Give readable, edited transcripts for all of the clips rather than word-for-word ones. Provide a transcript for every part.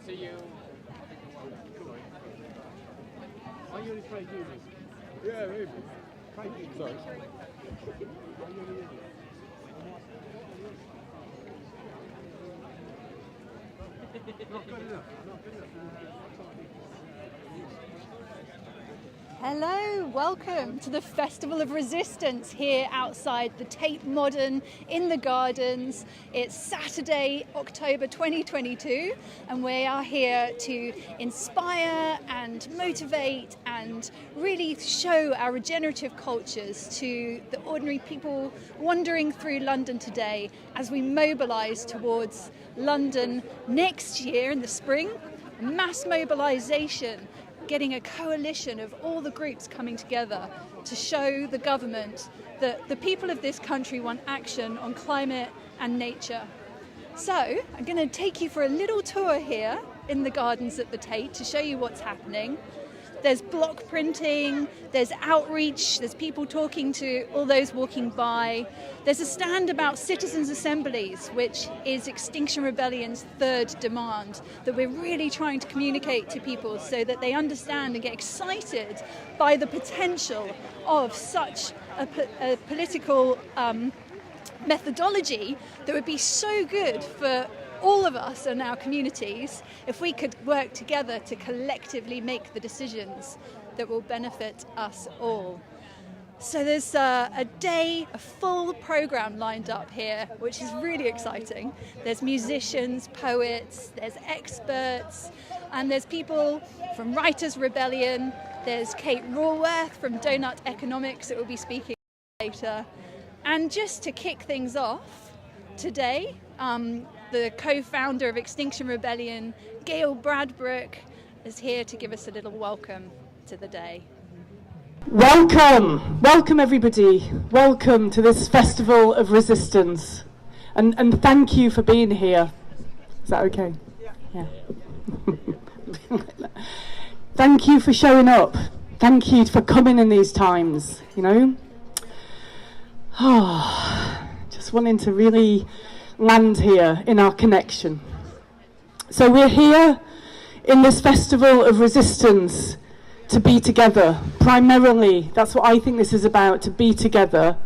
See you. Are you afraid to do this? Yeah, maybe. Sorry. Not good enough. Hello, welcome to the Festival of Resistance here outside the Tate Modern in the Gardens. It's Saturday, October 2022, and we are here to inspire and motivate and really show our regenerative cultures to the ordinary people wandering through London today as we mobilise towards London next year in the spring. Mass mobilisation, getting a coalition of all the groups coming together to show the government that the people of this country want action on climate and nature. So I'm going to take you for a little tour here in the gardens at the Tate to show you what's happening. There's block printing, there's outreach, there's people talking to all those walking by. There's a stand about citizens' assemblies, which is Extinction Rebellion's third demand, that we're really trying to communicate to people so that they understand and get excited by the potential of such a political methodology that would be so good for all of us and our communities if we could work together to collectively make the decisions that will benefit us all. So there's a full programme lined up here, which is really exciting. There's musicians, poets, there's experts, and there's people from Writers' Rebellion. There's Kate Raworth from Doughnut Economics that will be speaking later. And just to kick things off today, the co-founder of Extinction Rebellion, Gail Bradbrook, is here to give us a little welcome to the day. Welcome everybody. Welcome to this Festival of Resistance. And thank you for being here. Is that okay? Yeah. Thank you for showing up. Thank you for coming in these times, you know. Just wanting to really land here in our connection. So we're here in this Festival of Resistance to be together. Primarily, that's what I think this is about, to be together.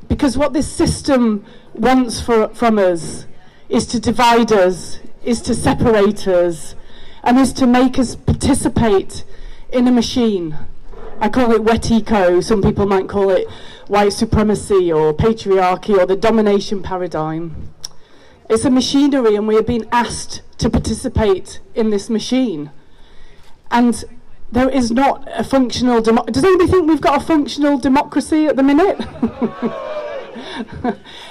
Because what this system wants from us is to divide us, is to separate us, and is to make us participate in a machine. I call it wet eco, some people might call it white supremacy or patriarchy or the domination paradigm. It's a machinery, and we are being asked to participate in this machine. And there is not a functional does anybody think we've got a functional democracy at the minute?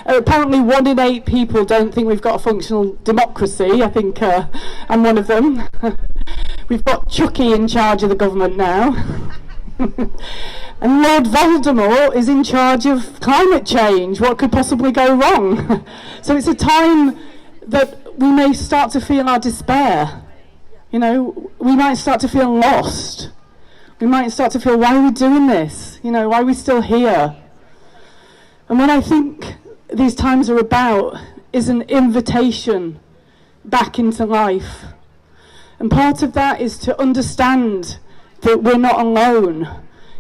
Apparently 1 in 8 people don't think we've got a functional democracy. I think I'm one of them. We've got Chucky in charge of the government now. And Lord Voldemort is in charge of climate change. What could possibly go wrong? So it's a time that we may start to feel our despair. You know, we might start to feel lost. We might start to feel, why are we doing this? You know, why are we still here? And what I think these times are about is an invitation back into life. And part of that is to understand that we're not alone.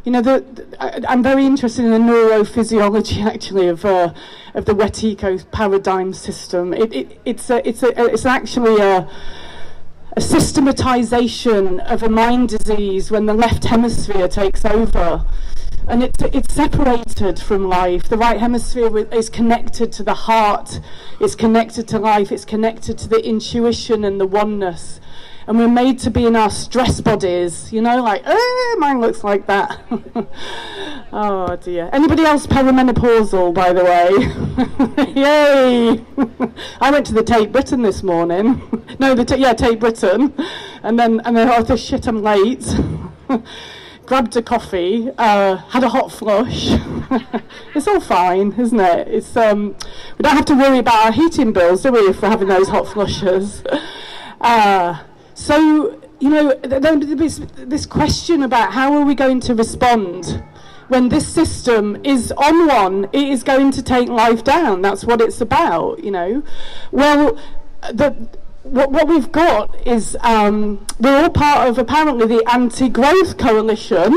You know, I'm very interested in the neurophysiology, actually, of the wet eco paradigm system. It's actually a systematization of a mind disease when the left hemisphere takes over, and it's separated from life. The right hemisphere is connected to the heart, it's connected to life, it's connected to the intuition and the oneness. And we're made to be in our stress bodies, you know, like, mine looks like that. Oh dear. Anybody else perimenopausal, by the way? Yay! I went to the Tate Britain this morning. No, Tate Britain. And then I thought, shit, I'm late. Grabbed a coffee, had a hot flush. It's all fine, isn't it? It's we don't have to worry about our heating bills, do we, if we're having those hot flushes? So, you know, this question about how are we going to respond when this system is on one, it is going to take life down. That's what it's about, you know. Well, what we've got is we're all part of apparently the anti-growth coalition.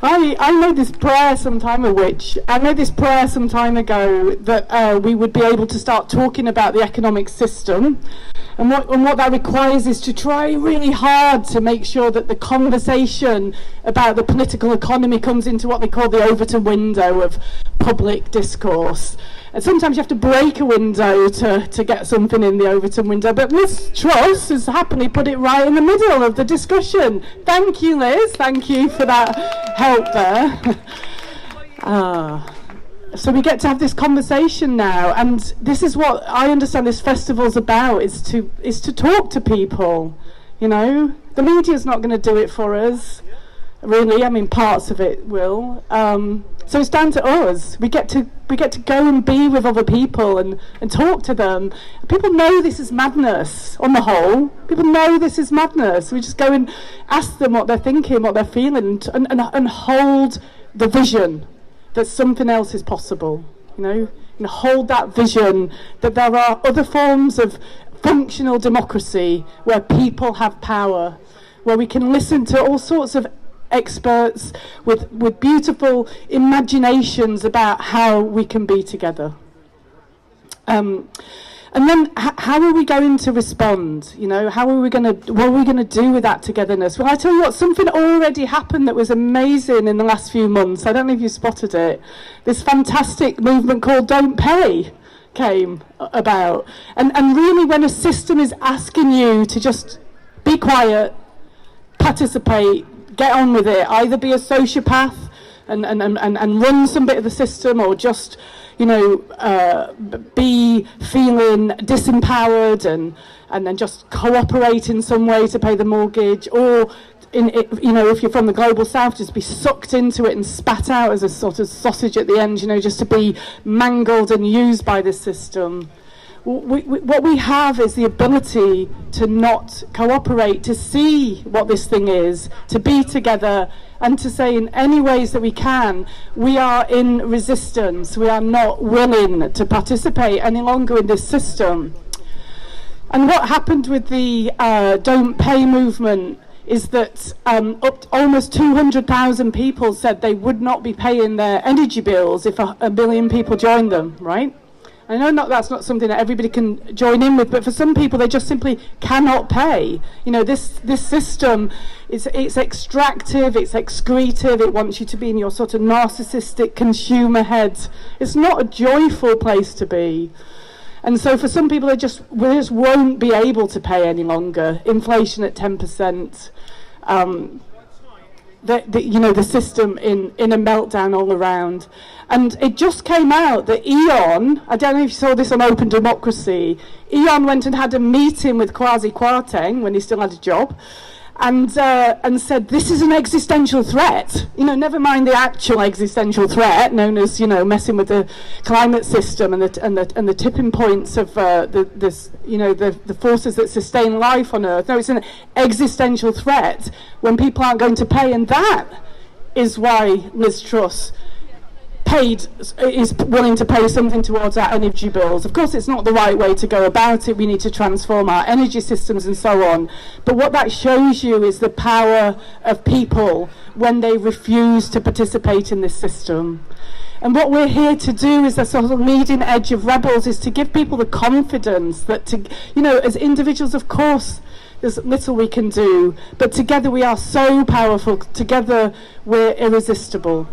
I made this prayer some time ago that we would be able to start talking about the economic system, and what that requires is to try really hard to make sure that the conversation about the political economy comes into what they call the Overton window of public discourse. And sometimes you have to break a window to get something in the Overton window, but Liz Truss has happily put it right in the middle of the discussion. Thank you, Liz. Thank you for that help there. So we get to have this conversation now, and this is what I understand this festival's about, is to talk to people. You know, the media's not going to do it for us, really. I mean, parts of it will. So it's down to us. We get to go and be with other people and talk to them. People know this is madness on the whole. People know this is madness. We just go and ask them what they're thinking, what they're feeling, and hold the vision that something else is possible. You know, and hold that vision that there are other forms of functional democracy where people have power, where we can listen to all sorts of experts with beautiful imaginations about how we can be together. And then how are we going to respond? You know, what are we going to do with that togetherness? Well, I tell you what, something already happened that was amazing in the last few months. I don't know if you spotted it. This fantastic movement called Don't Pay came about. And really, when a system is asking you to just be quiet, participate, get on with it, either be a sociopath and run some bit of the system, or just, you know, be feeling disempowered and then just cooperate in some way to pay the mortgage, or you know, if you're from the global south, just be sucked into it and spat out as a sort of sausage at the end, you know, just to be mangled and used by this system. What we have is the ability to not cooperate, to see what this thing is, to be together, and to say in any ways that we can, we are in resistance, we are not willing to participate any longer in this system. And what happened with the Don't Pay movement is that almost 200,000 people said they would not be paying their energy bills if a billion people joined them, right? I know that's not something that everybody can join in with, but for some people they just simply cannot pay. You know, this system it's extractive, it's excretive, it wants you to be in your sort of narcissistic consumer head. It's not a joyful place to be. And so for some people we just won't be able to pay any longer. Inflation at 10%. The system in a meltdown all around. And it just came out that E.ON, I don't know if you saw this on Open Democracy, E.ON went and had a meeting with Kwasi Kwarteng when he still had a job, and said this is an existential threat. You know, never mind the actual existential threat known as, you know, messing with the climate system and the tipping points of the forces that sustain life on Earth. No, it's an existential threat when people aren't going to pay, and that is why Liz Truss is willing to pay something towards our energy bills. Of course, it's not the right way to go about it. We need to transform our energy systems and so on. But what that shows you is the power of people when they refuse to participate in this system. And what we're here to do is the sort of leading edge of rebels, is to give people the confidence that, as individuals, of course, there's little we can do, but together we are so powerful. Together we're irresistible.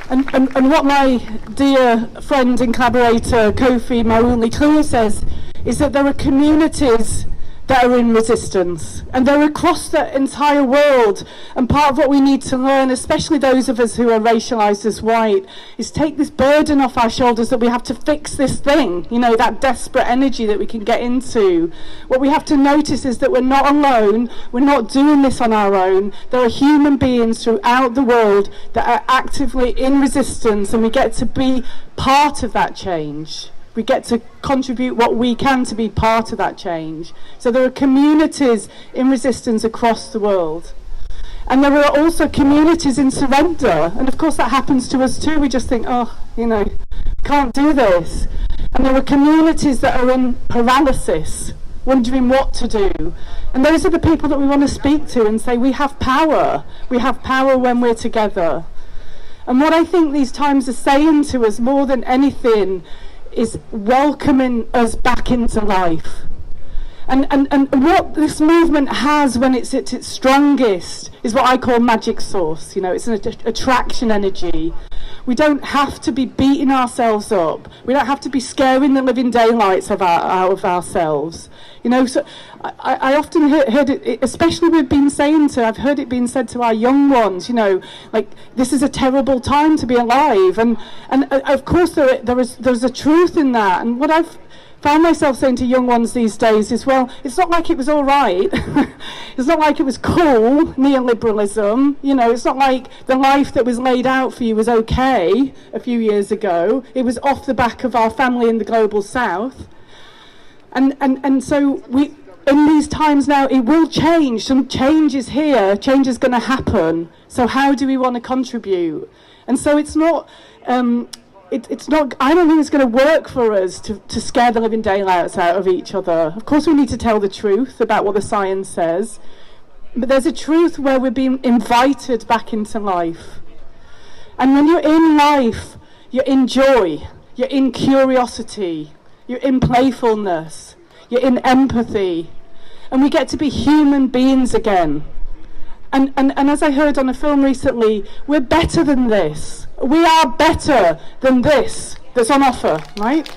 And what my dear friend and collaborator Kofi Mawuli-Klua says is that there are communities that are in resistance, and they're across the entire world. And part of what we need to learn, especially those of us who are racialized as white, is take this burden off our shoulders that we have to fix this thing, that desperate energy that we can get into. What we have to notice is that we're not alone, we're not doing this on our own. There are human beings throughout the world that are actively in resistance, and we get to be part of that change. We get to contribute what we can to be part of that change. So there are communities in resistance across the world. And there are also communities in surrender. And of course that happens to us too. We just think, oh, can't do this. And there are communities that are in paralysis, wondering what to do. And those are the people that we want to speak to and say, we have power. We have power when we're together. And what I think these times are saying to us more than anything is welcoming us back into life. And what this movement has when it's at its strongest is what I call magic source. It's an attraction energy. We don't have to be beating ourselves up. We don't have to be scaring the living daylights out of ourselves. So I often heard it, especially I've heard it being said to our young ones, like, this is a terrible time to be alive. And of course there's a truth in that. And what I've found myself saying to young ones these days is, well, it's not like it was all right. It's not like it was cool, neoliberalism. It's not like the life that was laid out for you was okay a few years ago. It was off the back of our family in the global south. And so we, in these times now, it will change. Some change is here. Change is going to happen. So how do we want to contribute? And so it's not... It's not. I don't think it's going to work for us to scare the living daylights out of each other. Of course, we need to tell the truth about what the science says, but there's a truth where we're being invited back into life. And when you're in life, you're in joy, you're in curiosity, you're in playfulness, you're in empathy, and we get to be human beings again. And as I heard on a film recently, we're better than this. We are better than this that's on offer, right?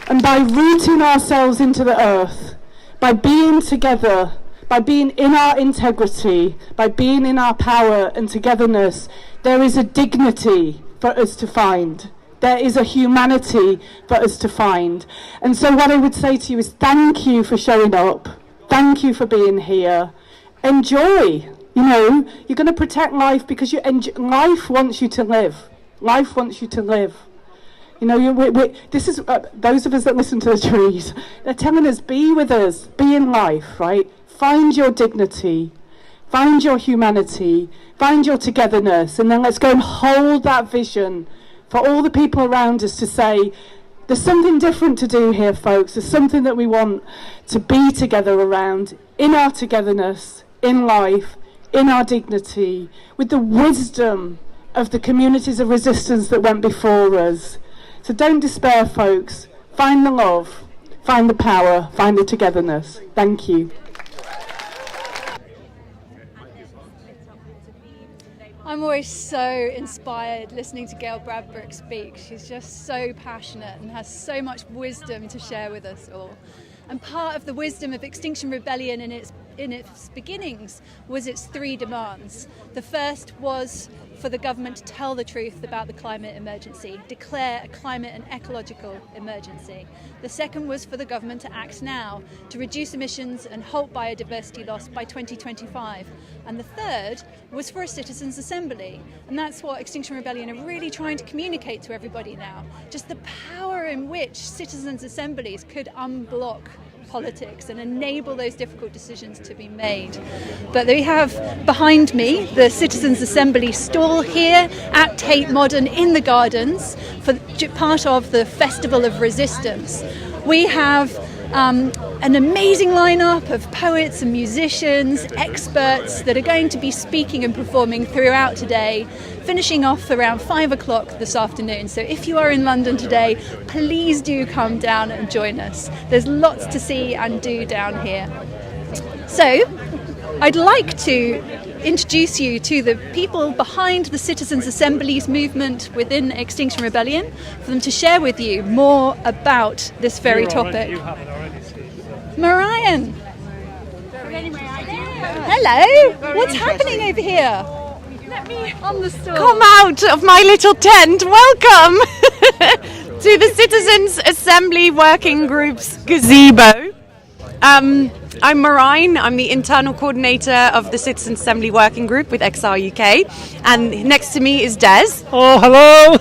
And by rooting ourselves into the earth, by being together, by being in our integrity, by being in our power and togetherness, there is a dignity for us to find. There is a humanity for us to find. And so what I would say to you is thank you for showing up. Thank you for being here. Enjoy. You're going to protect life because life wants you to live. Life wants you to live. This is those of us that listen to the trees. They're telling us, be with us, be in life, right? Find your dignity, find your humanity, find your togetherness, and then let's go and hold that vision for all the people around us to say, there's something different to do here, folks. There's something that we want to be together around, in our togetherness, in life, in our dignity, with the wisdom of the communities of resistance that went before us. So don't despair, folks. Find the love, find the power, find the togetherness. Thank you. I'm always so inspired listening to Gail Bradbrook speak. She's just so passionate and has so much wisdom to share with us all. And part of the wisdom of Extinction Rebellion in its beginnings was its three demands. The first was for the government to tell the truth about the climate emergency, declare a climate and ecological emergency. The second was for the government to act now, to reduce emissions and halt biodiversity loss by 2025. And the third was for a citizens' assembly. And that's what Extinction Rebellion are really trying to communicate to everybody now. Just the power in which citizens' assemblies could unblock politics and enable those difficult decisions to be made. But we have behind me the Citizens' Assembly stall here at Tate Modern in the Gardens for part of the Festival of Resistance. We have an amazing lineup of poets and musicians, experts that are going to be speaking and performing throughout today, finishing off around 5 o'clock this afternoon. So if you are in London today, please do come down and join us. There's lots to see and do down here. So I'd like to introduce you to the people behind the Citizens' Assemblies movement within Extinction Rebellion for them to share with you more about this very topic. Marianne. Hello. What's happening over here? Let me on the store. Come out of my little tent. Welcome to the Citizens' Assembly Working Group's gazebo. I'm Marianne. I'm the internal coordinator of the Citizens' Assembly Working Group with XR UK, and next to me is Des. Oh, hello.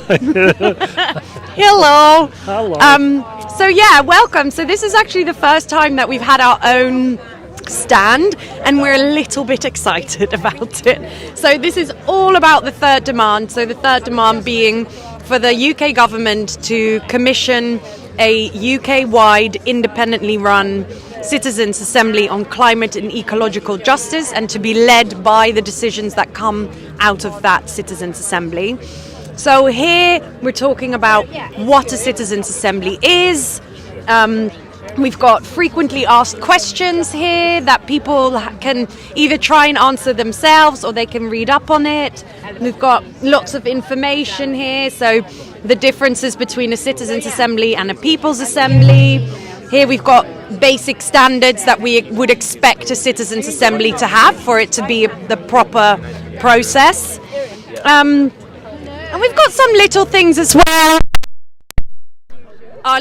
Hello. Hello. So yeah, welcome. So this is actually the first time that we've had our own stand, and we're a little bit excited about it. So this is all about the third demand. So the third demand being for the UK government to commission a UK-wide, independently run citizens' assembly on climate and ecological justice, and to be led by the decisions that come out of that citizens' assembly. So here we're talking about what a citizens' assembly is. We've got frequently asked questions here that people can either try and answer themselves or they can read up on it. We've got lots of information here, so the differences between a citizens' assembly and a people's assembly. Here we've got basic standards that we would expect a citizens' assembly to have for it to be the proper process. And we've got some little things as well. Our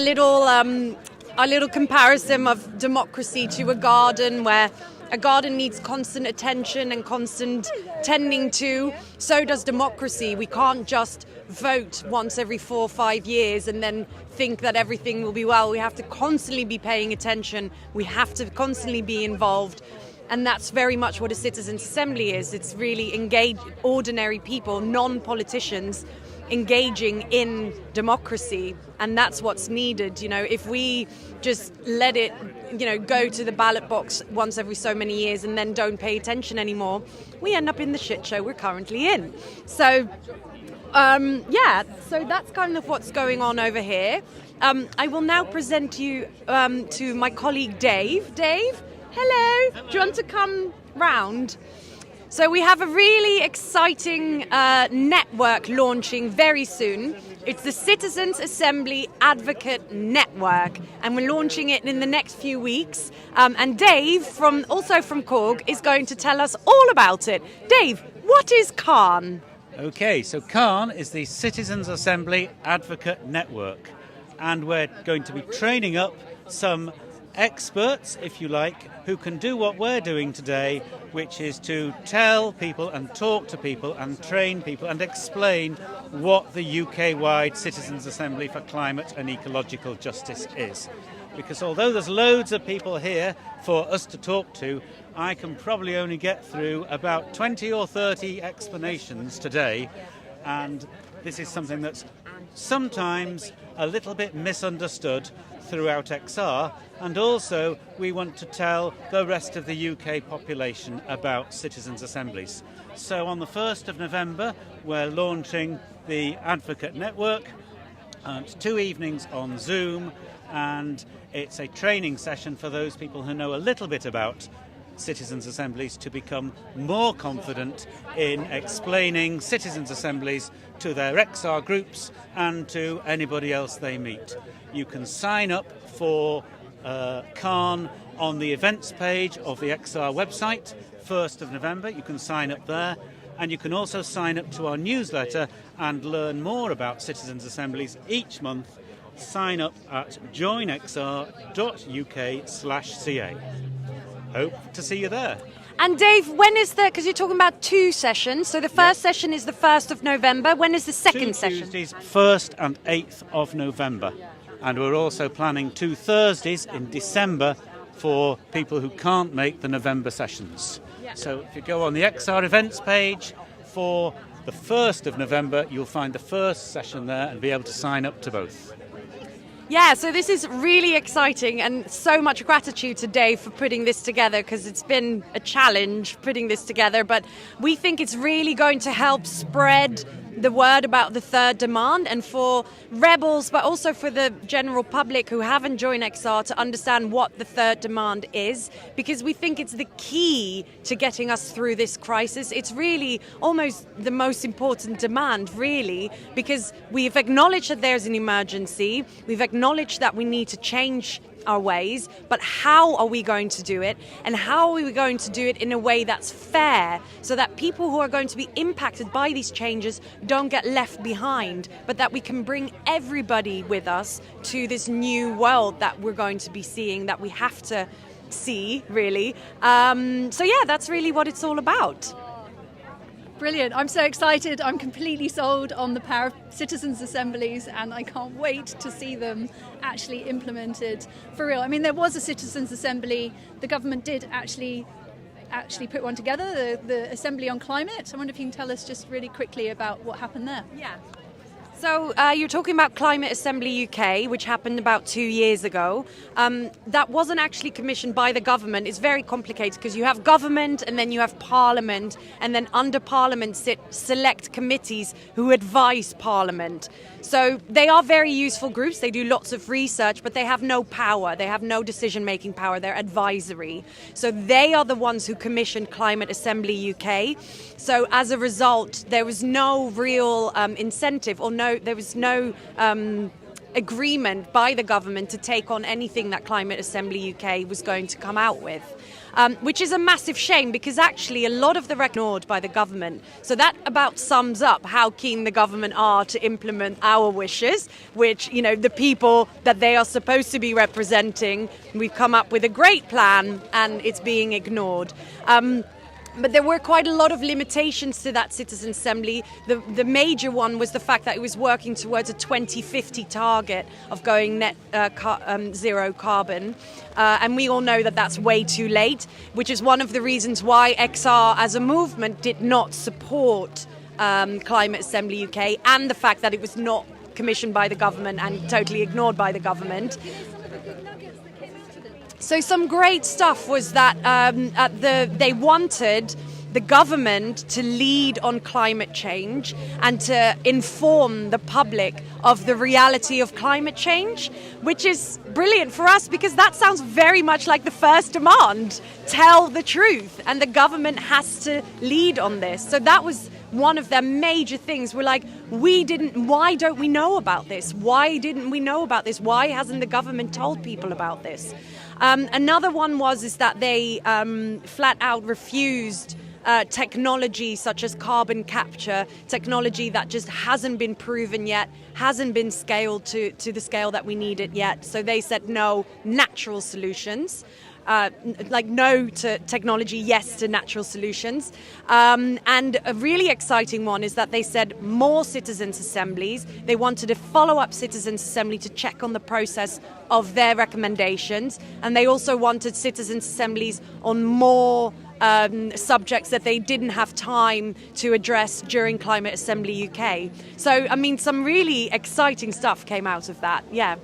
little comparison of democracy to a garden, where a garden needs constant attention and constant tending to. So does democracy. We can't just vote once every 4 or 5 years and then think that everything will be well. We have to constantly be paying attention. We have to constantly be involved. And that's very much what a citizens' assembly is. It's really engaged ordinary people, non-politicians, engaging in democracy, and that's what's needed. If we just let it go to the ballot box once every so many years and then don't pay attention anymore, we end up in the shit show we're currently in. So so that's kind of what's going on over here. I will now present you to my colleague Dave. Dave, hello. Do you want to come round? So we have a really exciting network launching very soon. It's the Citizens Assembly Advocate Network, and we're launching it in the next few weeks. And Dave, also from Corg, is going to tell us all about it. Dave, what is CAN? Okay, so CAN is the Citizens Assembly Advocate Network, and we're going to be training up some experts, if you like, who can do what we're doing today, which is to tell people and talk to people and train people and explain what the UK-wide Citizens Assembly for Climate and Ecological Justice is. Because although there's loads of people here for us to talk to, I can probably only get through about 20 or 30 explanations today, and this is something that's sometimes a little bit misunderstood throughout XR, and also we want to tell the rest of the UK population about citizens' assemblies. So on the 1st of November we're launching the Advocate Network. It's 2 evenings on Zoom, and it's a training session for those people who know a little bit about citizens' assemblies to become more confident in explaining citizens' assemblies to their XR groups and to anybody else they meet. You can sign up for CAN on the events page of the XR website, 1st of November. You can sign up there, and you can also sign up to our newsletter and learn more about citizens' assemblies each month. Sign up at joinxr.uk/CA. Hope to see you there. And Dave, when is because you're talking about 2 sessions, so the first session is the 1st of November. When is the second session? Tuesdays, 1st and 8th of November. And we're also planning 2 Thursdays in December for people who can't make the November sessions. So if you go on the XR events page for the 1st of November, you'll find the first session there and be able to sign up to both. Yeah, so this is really exciting, and so much gratitude to Dave for putting this together, because it's been a challenge putting this together, but we think it's really going to help spread the word about the third demand, and for rebels, but also for the general public who haven't joined XR, to understand what the third demand is, because we think it's the key to getting us through this crisis. It's really almost the most important demand, really, because we've acknowledged that there's an emergency, we've acknowledged that we need to change our ways, but how are we going to do it, and how are we going to do it in a way that's fair, so that people who are going to be impacted by these changes don't get left behind, but that we can bring everybody with us to this new world that we're going to be seeing, that we have to see, really. So yeah, that's really what it's all about. Brilliant. I'm so excited. I'm completely sold on the power of citizens' assemblies, and I can't wait to see them actually implemented for real. I mean, there was a citizens' assembly. The government did actually put one together, the Assembly on Climate. I wonder if you can tell us just really quickly about what happened there. Yeah. So you're talking about Climate Assembly UK, which happened about 2 years ago. That wasn't actually commissioned by the government. It's very complicated because you have government and then you have Parliament, and then under Parliament sit select committees who advise Parliament. So they are very useful groups. They do lots of research, but they have no power. They have no decision-making power. They're advisory. So they are the ones who commissioned Climate Assembly UK. So as a result, there was no real incentive, or there was no agreement by the government to take on anything that Climate Assembly UK was going to come out with. Which is a massive shame, because actually a lot of the ignored by the government. So that about sums up how keen the government are to implement our wishes, which, you know, the people that they are supposed to be representing. We've come up with a great plan and it's being ignored. But there were quite a lot of limitations to that Citizen Assembly. The major one was the fact that it was working towards a 2050 target of going net zero carbon. And we all know that that's way too late, which is one of the reasons why XR as a movement did not support Climate Assembly UK, and the fact that it was not commissioned by the government and totally ignored by the government. So some great stuff was that they wanted the government to lead on climate change and to inform the public of the reality of climate change, which is brilliant for us because that sounds very much like the first demand. Tell the truth, and the government has to lead on this. So that was one of their major things. We're like, why don't we know about this? Why didn't we know about this? Why hasn't the government told people about this? Another one is that they flat out refused technology such as carbon capture, technology that just hasn't been proven yet, hasn't been scaled to the scale that we need it yet. So they said no, natural solutions. No to technology, yes to natural solutions. And a really exciting one is that they said more citizens' assemblies. They wanted a follow-up citizens' assembly to check on the process of their recommendations. And they also wanted citizens' assemblies on more subjects that they didn't have time to address during Climate Assembly UK. So, I mean, some really exciting stuff came out of that, yeah.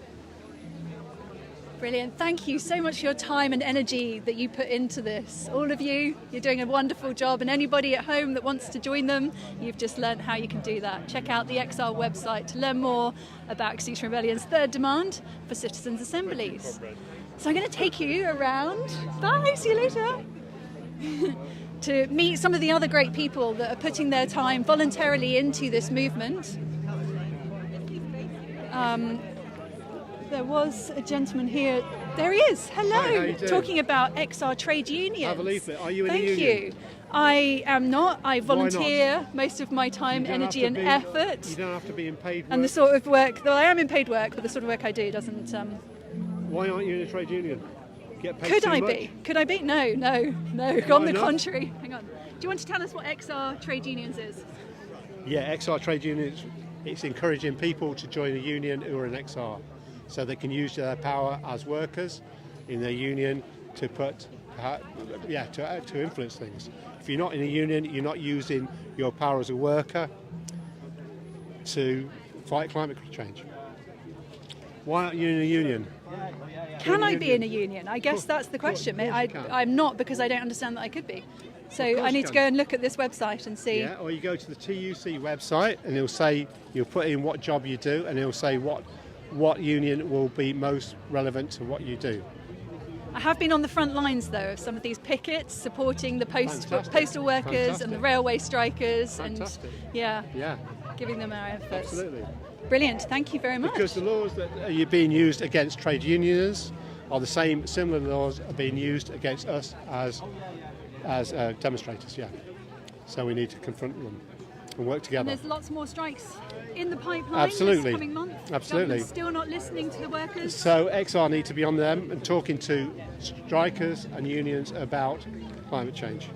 Brilliant. Thank you so much for your time and energy that you put into this. All of you, you're doing a wonderful job, and anybody at home that wants to join them, you've just learned how you can do that. Check out the XR website to learn more about Extinction Rebellion's third demand for citizens' assemblies. So I'm going to take you around. Bye, see you later. To meet some of the other great people that are putting their time voluntarily into this movement. There was a gentleman here. There he is. Hello. Hi, how you doing? Talking about XR trade unions. Have a leaflet. Are you in a Thank union? you. I am not. I volunteer not? most of my time, You don't energy, have and to be- effort. You don't have to be in paid work. And the sort of work, though I am in paid work, but the sort of work I do doesn't. Why aren't you in a trade union? Get paid Could too I much? be? Could I be? No. On the not? contrary. Hang on. Do you want to tell us what XR trade unions is? Yeah, XR trade unions, it's encouraging people to join a union who are an XR, so they can use their power as workers in their union to to influence things. If you're not in a union, you're not using your power as a worker to fight climate change. Why aren't you in a union? Can I be in a union? I guess that's the question. I'm not, because I don't understand that I could be. So I need to go and look at this website and see. Yeah, or you go to the TUC website and it'll say, you'll put in what job you do, and it'll say what union will be most relevant to what you do. I have been on the front lines, though, of some of these pickets supporting the Fantastic. postal workers and the Fantastic. railway strikers. Fantastic. And Yeah, giving them our efforts. absolutely. Brilliant. Thank you very much. Because the laws that are being used against trade unions are the same, similar laws are being used against us as demonstrators, yeah. So we need to confront them and work And together. there's lots more strikes in the pipeline Absolutely. this coming month. Absolutely. Government's still not listening to the workers. So XR need to be on them and talking to strikers and unions about climate change.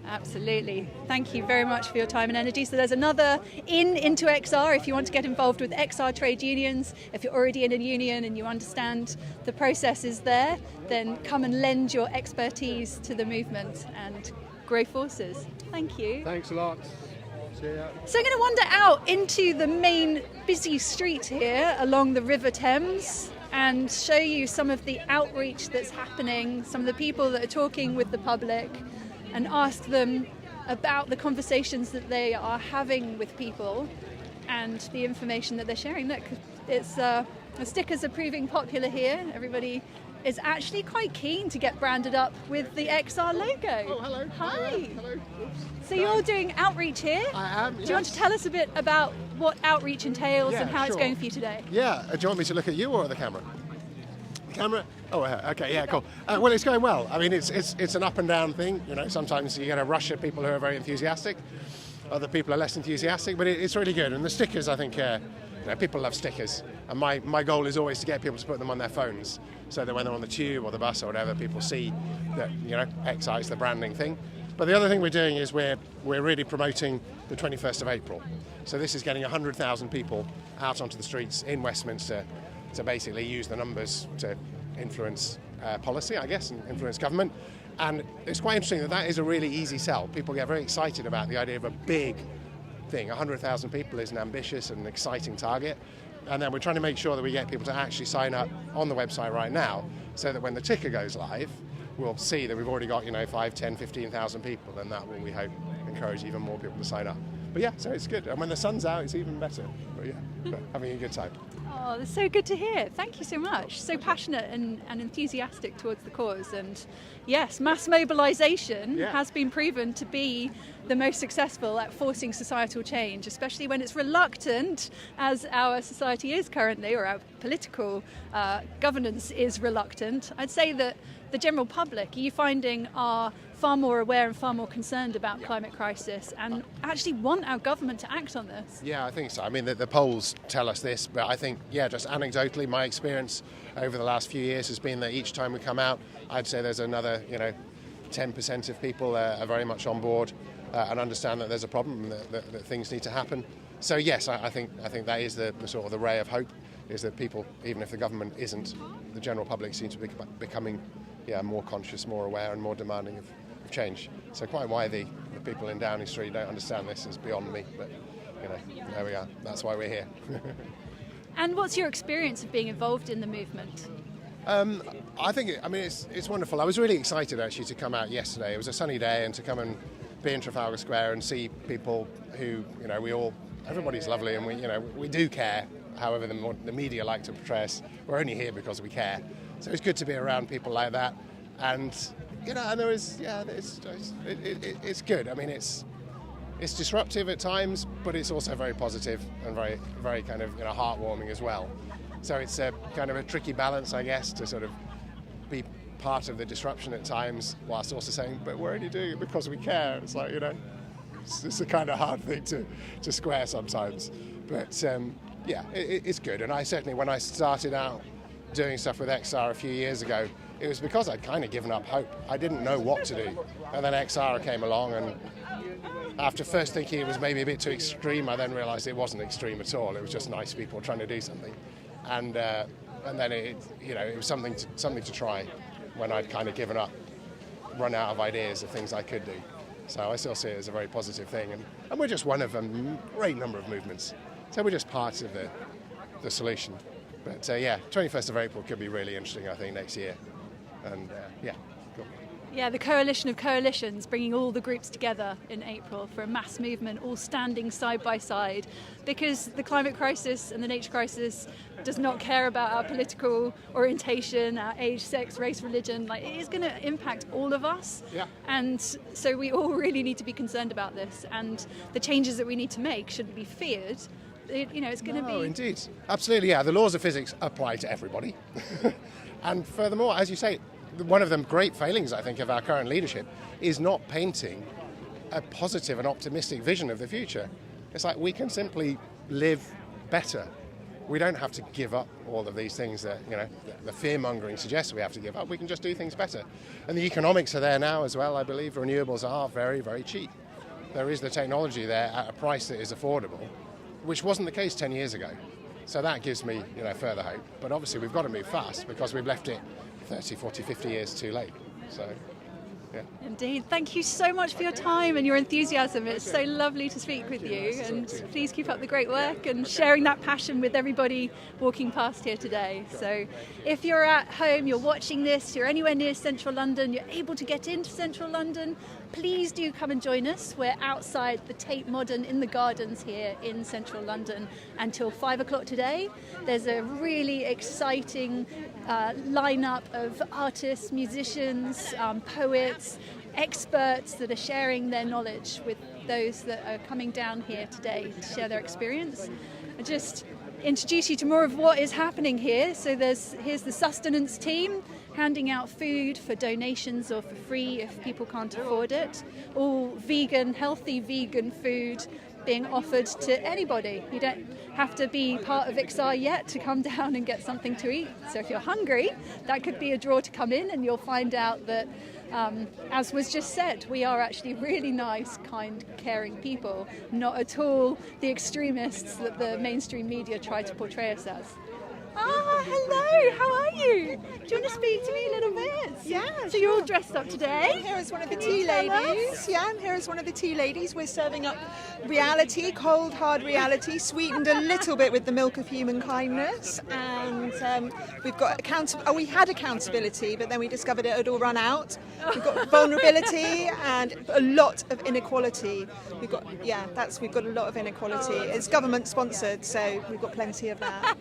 Absolutely. Thank you very much for your time and energy. So there's another into XR if you want to get involved with XR trade unions. If you're already in a union and you understand the processes there, then come and lend your expertise to the movement and grow forces. Thank you. Thanks a lot. See ya. So I'm going to wander out into the main busy street here along the River Thames and show you some of the outreach that's happening, some of the people that are talking with the public, and ask them about the conversations that they are having with people and the information that they're sharing. Look, it's the stickers are proving popular here. Everybody is actually quite keen to get branded up with the XR logo. Oh, hello. Hi. Hello. Oops. So you're doing outreach here? I am, Do you want to tell us a bit about what outreach entails Yeah, and how it's sure. going for you today? Yeah, do you want me to look at you or at the camera? The camera? Oh, okay, yeah, cool. Well, it's going well. I mean, it's an up and down thing. You know, sometimes you get a rush of people who are very enthusiastic. Other people are less enthusiastic, but it's really good. And the stickers, I think, people love stickers. And my goal is always to get people to put them on their phones so that when they're on the tube or the bus or whatever, people see that, XI is the branding thing. But the other thing we're doing is we're really promoting the 21st of April. So this is getting 100,000 people out onto the streets in Westminster to basically use the numbers to influence policy, I guess, and influence government. And it's quite interesting that is a really easy sell. People get very excited about the idea of a big thing. 100,000 people is an ambitious and exciting target. And then we're trying to make sure that we get people to actually sign up on the website right now so that when the ticker goes live, we'll see that we've already got, 5, 10, 15,000 people, and that will, we hope, encourage even more people to sign up. But yeah, so it's good. And when the sun's out, it's even better. But yeah, having a good time. Oh, that's so good to hear. Thank you so much. So passionate and enthusiastic towards the cause. And yes, mass mobilization has been proven to be the most successful at forcing societal change, especially when it's reluctant, as our society is currently, or our political governance is reluctant. I'd say that the general public, are you finding, are far more aware and far more concerned about climate crisis and actually want our government to act on this? Yeah, I think so. I mean, the polls tell us this, but I think, just anecdotally, my experience over the last few years has been that each time we come out, I'd say there's another, 10% of people are very much on board and understand that there's a problem, that things need to happen. So yes, I think that is the sort of the ray of hope, is that people, even if the government isn't, the general public seems to be becoming more conscious, more aware and more demanding of change. So quite why the people in Downing Street don't understand this is beyond me, but there we are. That's why we're here. And what's your experience of being involved in the movement? I think it's wonderful. I was really excited actually to come out yesterday. It was a sunny day, and to come and be in Trafalgar Square and see people who everybody's lovely, and we do care. However, the media like to portray us, we're only here because we care. So it's good to be around people like that, and and there is it's good. I mean, it's disruptive at times, but it's also very positive and very, very kind of heartwarming as well. So it's a kind of a tricky balance, I guess, to sort of be part of the disruption at times, whilst also saying, but we're only doing it because we care. It's like, it's a kind of hard thing to square sometimes. But it's good. And I certainly, when I started out doing stuff with XR a few years ago, it was because I'd kind of given up hope. I didn't know what to do. And then XR came along, and after first thinking it was maybe a bit too extreme, I then realised it wasn't extreme at all. It was just nice people trying to do something. And then it was something to try when I'd kind of given up, run out of ideas of things I could do. So I still see it as a very positive thing, and we're just one of a great number of movements. So we're just part of the solution. But 21st of April could be really interesting, I think, next year. And cool. Yeah, the coalition of coalitions, bringing all the groups together in April for a mass movement, all standing side by side, because the climate crisis and the nature crisis does not care about our political orientation, our age, sex, race, religion. It is going to impact all of us. Yeah. And so we all really need to be concerned about this, and the changes that we need to make shouldn't be feared. It's going to be... Oh, indeed. Absolutely, yeah. The laws of physics apply to everybody. And furthermore, as you say, one of the great failings, I think, of our current leadership is not painting a positive and optimistic vision of the future. It's like we can simply live better we don't have to give up all of these things that, the fear-mongering suggests we have to give up. We can just do things better. And the economics are there now as well, I believe. Renewables are very, very cheap. There is the technology there at a price that is affordable, which wasn't the case 10 years ago. So that gives me, further hope. But obviously we've got to move fast because we've left it 30, 40, 50 years too late. So, yeah. Indeed. Thank you so much for your time and your enthusiasm. It's so lovely to speak with you. And please keep up the great work and sharing that passion with everybody walking past here today. So if you're at home, you're watching this, you're anywhere near central London, you're able to get into central London, please do come and join us. We're outside the Tate Modern in the Gardens here in central London until 5 o'clock today. There's a really exciting lineup of artists, musicians, poets, experts that are sharing their knowledge with those that are coming down here today to share their experience. I just introduce you to more of what is happening here. So here's the sustenance team handing out food for donations or for free if people can't afford it. All vegan, healthy vegan food being offered to anybody. You don't have to be part of XR yet to come down and get something to eat. So if you're hungry, that could be a draw to come in, and you'll find out that, as was just said, we are actually really nice, kind, caring people, not at all the extremists that the mainstream media try to portray us as. Ah, hello, how are you? Do you want to speak to me a little bit? Yeah. So you're all dressed up today? I'm here as one of the tea ladies. Yeah, I'm here as one of the tea ladies. We're serving up reality, cold, hard reality, sweetened a little bit with the milk of human kindness. And we've got we had accountability, but then we discovered it had all run out. We've got vulnerability and a lot of inequality. We've got a lot of inequality. It's government sponsored, so we've got plenty of that.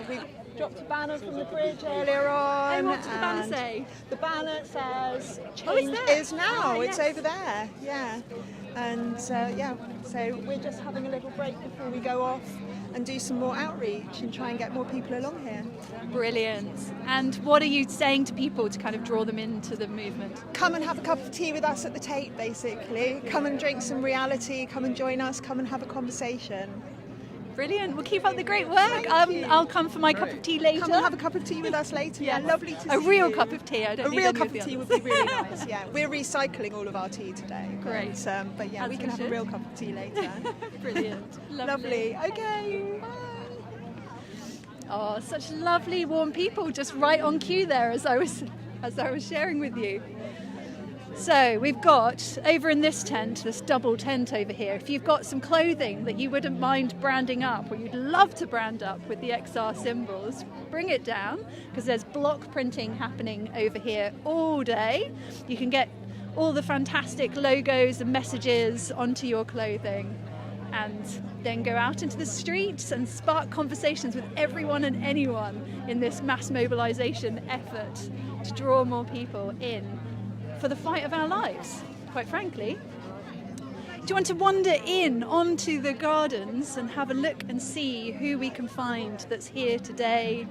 We dropped a banner from the bridge earlier on. And what does the banner say? The banner says change is now. It's over there. Yeah. And so we're just having a little break before we go off and do some more outreach and try and get more people along here. Brilliant. And what are you saying to people to kind of draw them into the movement? Come and have a cup of tea with us at the Tate, basically. Come and drink some reality. Come and join us. Come and have a conversation. Brilliant. Well, keep up the great work. I'll come for my cup of tea later. Come and have a cup of tea with us later. Yeah, lovely to see you. A real cup of tea. I don't need a real any cup of the of tea others. would be really nice. Yeah, we're recycling all of our tea today. Great. But yeah, As we can we have a should. real cup of tea later. Brilliant. Lovely. Okay. Bye. Oh, such lovely, warm people, just right on cue there as I was sharing with you. So we've got over in this tent, this double tent over here. If you've got some clothing that you wouldn't mind branding up, or you'd love to brand up with the XR symbols, bring it down, because there's block printing happening over here all day. You can get all the fantastic logos and messages onto your clothing, and then go out into the streets and spark conversations with everyone and anyone in this mass mobilization effort to draw more people in for the fight of our lives, quite frankly. Do you want to wander in onto the gardens and have a look and see who we can find that's here today?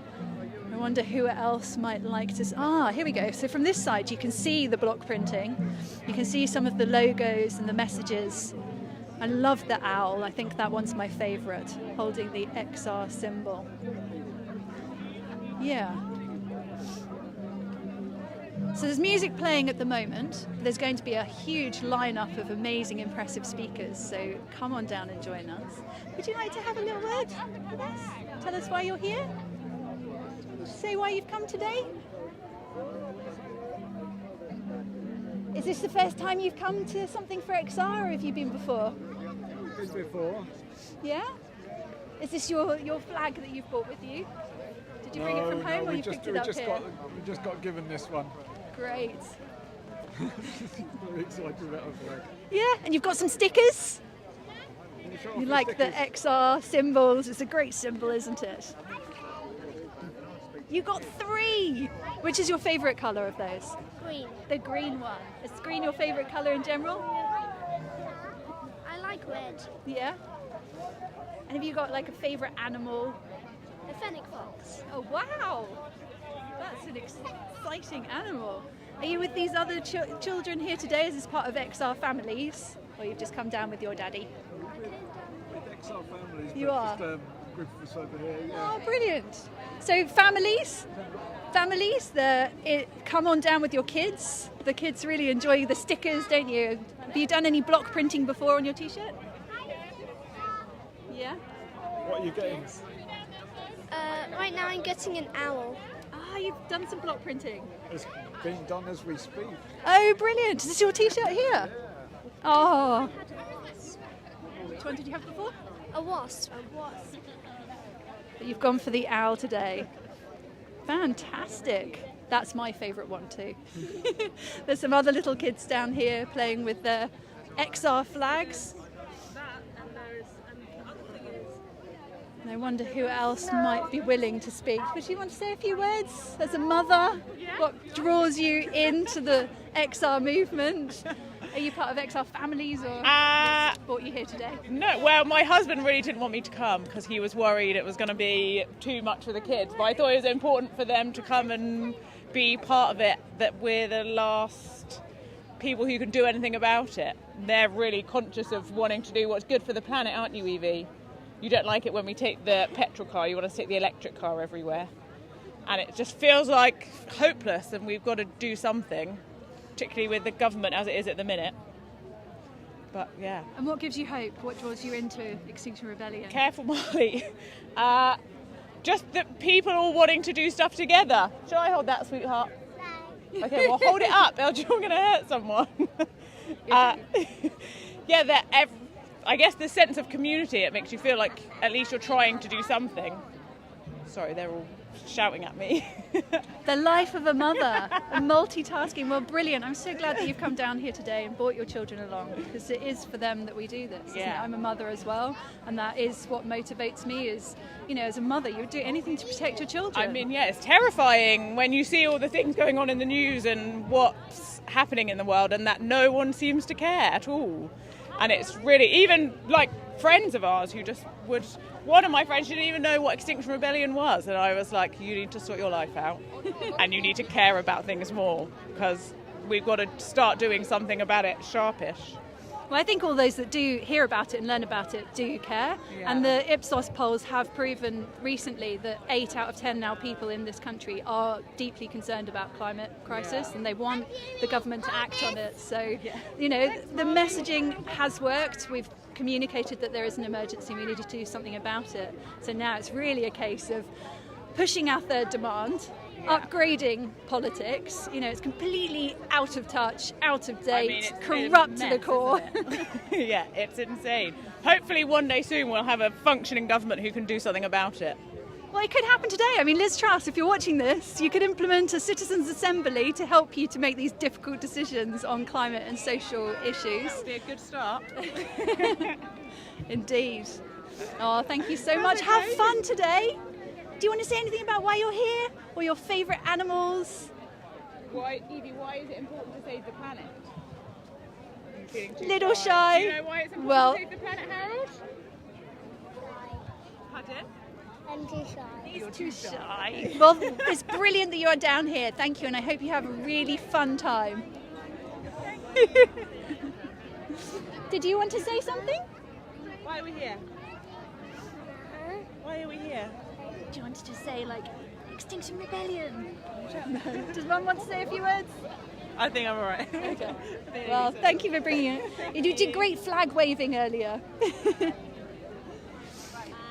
I wonder who else might like to... here we go. So from this side you can see the block printing. You can see some of the logos and the messages. I love the owl. I think that one's my favourite, holding the XR symbol. Yeah. So there's music playing at the moment. There's going to be a huge lineup of amazing, impressive speakers. So come on down and join us. Would you like to have a little word with us? Tell us why you're here? Say why you've come today? Is this the first time you've come to something for XR, or have you been before? Before. Yeah? Is this your flag that you've brought with you? Did you bring it from home, or you picked it up here? We just got given this one. Great. Very excited about our flag. Yeah, and you've got some stickers? You like the XR symbols? It's a great symbol, isn't it? You got 3! Which is your favourite colour of those? Green. The green one. Is green your favourite colour in general? I like red. Yeah? And have you got like a favourite animal? A fennec fox. Oh wow! That's an exciting animal. Are you with these other children here today? Is this part of XR Families? Or you've just come down with your daddy? With XR Families, You but are? just with us over here. Yeah. Oh, brilliant. So families, come on down with your kids. The kids really enjoy the stickers, don't you? Have you done any block printing before on your t-shirt? Yeah? What are you getting? Right now I'm getting an owl. Ah, you've done some block printing. It's being done as we speak. Oh, brilliant. Is this your t-shirt here? Oh. Which one did you have before? A wasp. But you've gone for the owl today. Fantastic. That's my favourite one too. There's some other little kids down here playing with their XR flags. And I wonder who else might be willing to speak. Would you want to say a few words as a mother? What draws you into the XR movement? Are you part of XR families or brought you here today? No, well, my husband really didn't want me to come because he was worried it was going to be too much for the kids. But I thought it was important for them to come and be part of it, that we're the last people who can do anything about it. They're really conscious of wanting to do what's good for the planet, aren't you, Evie? You don't like it when we take the petrol car, you want to take the electric car everywhere. And it just feels like hopeless, and we've got to do something, particularly with the government as it is at the minute. But yeah. And what gives you hope? What draws you into Extinction Rebellion? Careful, Molly. Just that people all wanting to do stuff together. Shall I hold that, sweetheart? No. Okay, well, hold it up, else you're going to hurt someone. Yeah, I guess the sense of community, it makes you feel like at least you're trying to do something. Sorry, they're all shouting at me. The life of a mother, and multitasking. Well, brilliant. I'm so glad that you've come down here today and brought your children along, because it is for them that we do this. Isn't it? I'm a mother as well, and that is what motivates me is, you know, as a mother, you would do anything to protect your children. I mean, yeah, it's terrifying when you see all the things going on in the news and what's happening in the world, and that no one seems to care at all. And it's really, even like friends of ours who just would, one of my friends didn't even know what Extinction Rebellion was, and I was like, you need to sort your life out and you need to care about things more, because we've got to start doing something about it sharpish. Well, I think all those that do hear about it and learn about it do care. Yeah. And the Ipsos polls have proven recently that 8 out of 10 now people in this country are deeply concerned about climate crisis, and they want the government to act on it. So, you know, the messaging has worked. We've communicated that there is an emergency, we need to do something about it. So now it's really a case of pushing our third demand, upgrading politics. You know, it's completely out of touch, out of date, corrupt to the core. Yeah, it's insane. Hopefully one day soon we'll have a functioning government who can do something about it. Well, it could happen today. I mean, Liz Truss, if you're watching this, you could implement a citizens' assembly to help you to make these difficult decisions on climate and social issues. That would be a good start. Indeed. Oh, thank you so much. Have fun today. Do you want to say anything about why you're here, or your favourite animals? Evie, why is it important to save the planet? Little shy. Do you know why it's important to save the planet, Harold? Pardon? I'm too shy. He's too shy. Well, it's brilliant that you are down here. Thank you, and I hope you have a really fun time. Did you want to say something? Why are we here? Why are we here? Do you want to just say, like, Extinction Rebellion? No. Does Mum want to say a few words? I think I'm all right. Okay. Well, thank you for bringing it. You did great flag waving earlier.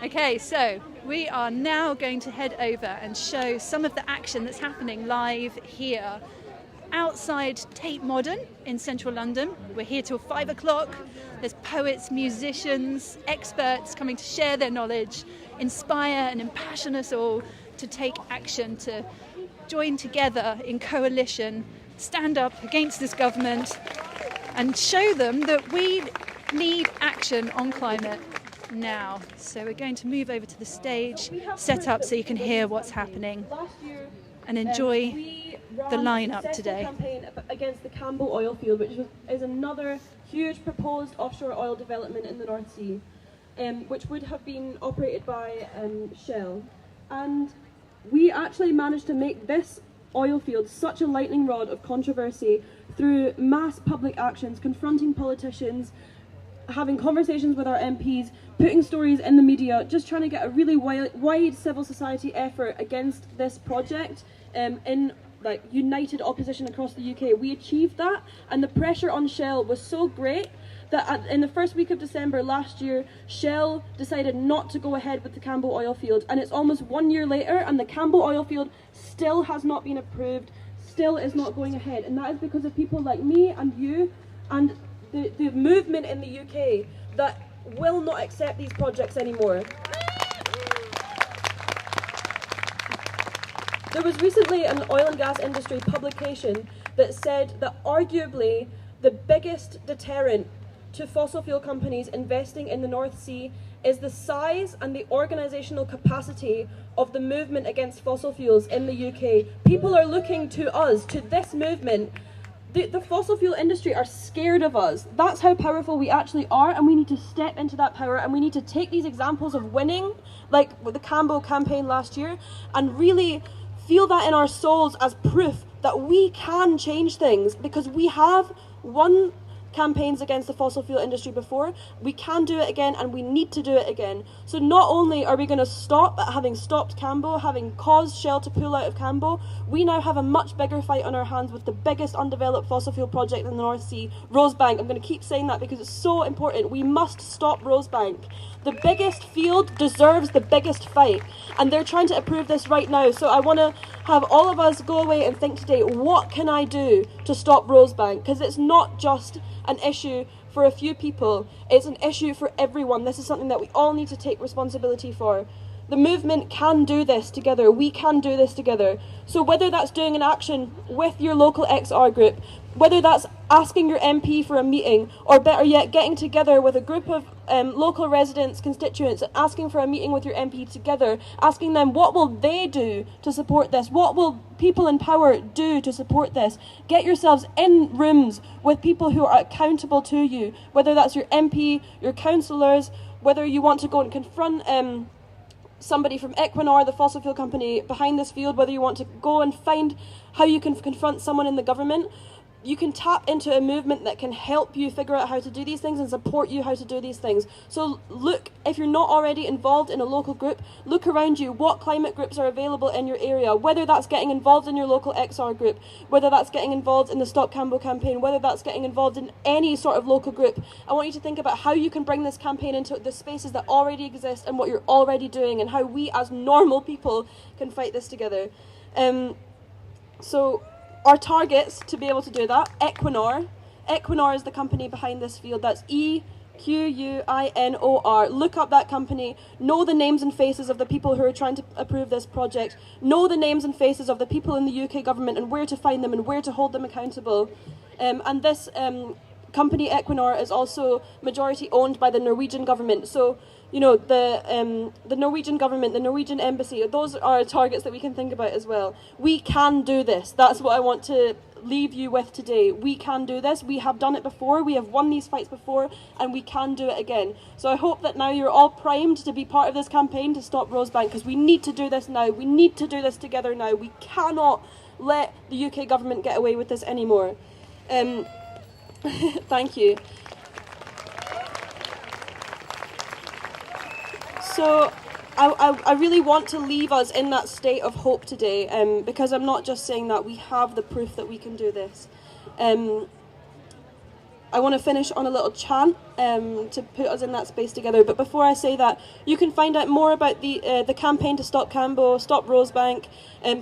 Okay, so we are now going to head over and show some of the action that's happening live here outside Tate Modern in central London. We're here till 5 o'clock. There's poets, musicians, experts coming to share their knowledge, inspire and impassion us all to take action, to join together in coalition, stand up against this government and show them that we need action on climate now. So we're going to move over to the stage, set up so you can hear what's happening and enjoy the lineup today. Campaign against the Campbell oil field, which is another huge proposed offshore oil development in the North Sea, which would have been operated by Shell. And we actually managed to make this oil field such a lightning rod of controversy through mass public actions, confronting politicians, having conversations with our MPs, putting stories in the media, just trying to get a really wide civil society effort against this project in like united opposition across the UK. We achieved that, and the pressure on Shell was so great that in the first week of December last year, Shell decided not to go ahead with the Cambo oil field, and it's almost 1 year later and the Cambo oil field still has not been approved, still is not going ahead, and that is because of people like me and you and the movement in the UK that will not accept these projects anymore. There was recently an oil and gas industry publication that said that arguably the biggest deterrent to fossil fuel companies investing in the North Sea is the size and the organisational capacity of the movement against fossil fuels in the UK. People are looking to us, to this movement. The fossil fuel industry are scared of us. That's how powerful we actually are, and we need to step into that power, and we need to take these examples of winning, like with the Cambo campaign last year, and really feel that in our souls as proof that we can change things, because we have won campaigns against the fossil fuel industry before. We can do it again, and we need to do it again. So not only are we going to stop at having stopped Cambo, having caused Shell to pull out of Cambo, we now have a much bigger fight on our hands with the biggest undeveloped fossil fuel project in the North Sea, Rosebank. I'm going to keep saying that because it's so important. We must stop Rosebank. The biggest field deserves the biggest fight, and they're trying to approve this right now. So I want to have all of us go away and think today, what can I do to stop Rosebank? Because it's not just an issue for a few people, it's an issue for everyone. This is something that we all need to take responsibility for. The movement can do this together. We can do this together. So whether that's doing an action with your local XR group, whether that's asking your MP for a meeting, or better yet, getting together with a group of local residents, constituents, and asking for a meeting with your MP together, asking them what will they do to support this, what will people in power do to support this. Get yourselves in rooms with people who are accountable to you, whether that's your MP, your councillors, whether you want to go and confront somebody from Equinor, the fossil fuel company behind this field, whether you want to go and find how you can confront someone in the government. You can tap into a movement that can help you figure out how to do these things and support you how to do these things. So look, if you're not already involved in a local group, look around you. What climate groups are available in your area? Whether that's getting involved in your local XR group, whether that's getting involved in the Stop Cambo campaign, whether that's getting involved in any sort of local group. I want you to think about how you can bring this campaign into the spaces that already exist and what you're already doing, and how we as normal people can fight this together. So our targets to be able to do that, Equinor is the company behind this field. That's EQUINOR. Look up that company. Know the names and faces of the people who are trying to approve this project. Know the names and faces of the people in the UK government and where to find them and where to hold them accountable. And this company, Equinor, is also majority owned by the Norwegian government. So, you know, the Norwegian government, the Norwegian embassy, those are targets that we can think about as well. We can do this. That's what I want to leave you with today. We can do this. We have done it before. We have won these fights before, and we can do it again. So I hope that now you're all primed to be part of this campaign to stop Rosebank, because we need to do this now. We need to do this together now. We cannot let the UK government get away with this anymore. Thank you. So I really want to leave us in that state of hope today, because I'm not just saying that. We have the proof that we can do this. I want to finish on a little chant to put us in that space together. But before I say that, you can find out more about the campaign to stop Cambo, stop Rosebank,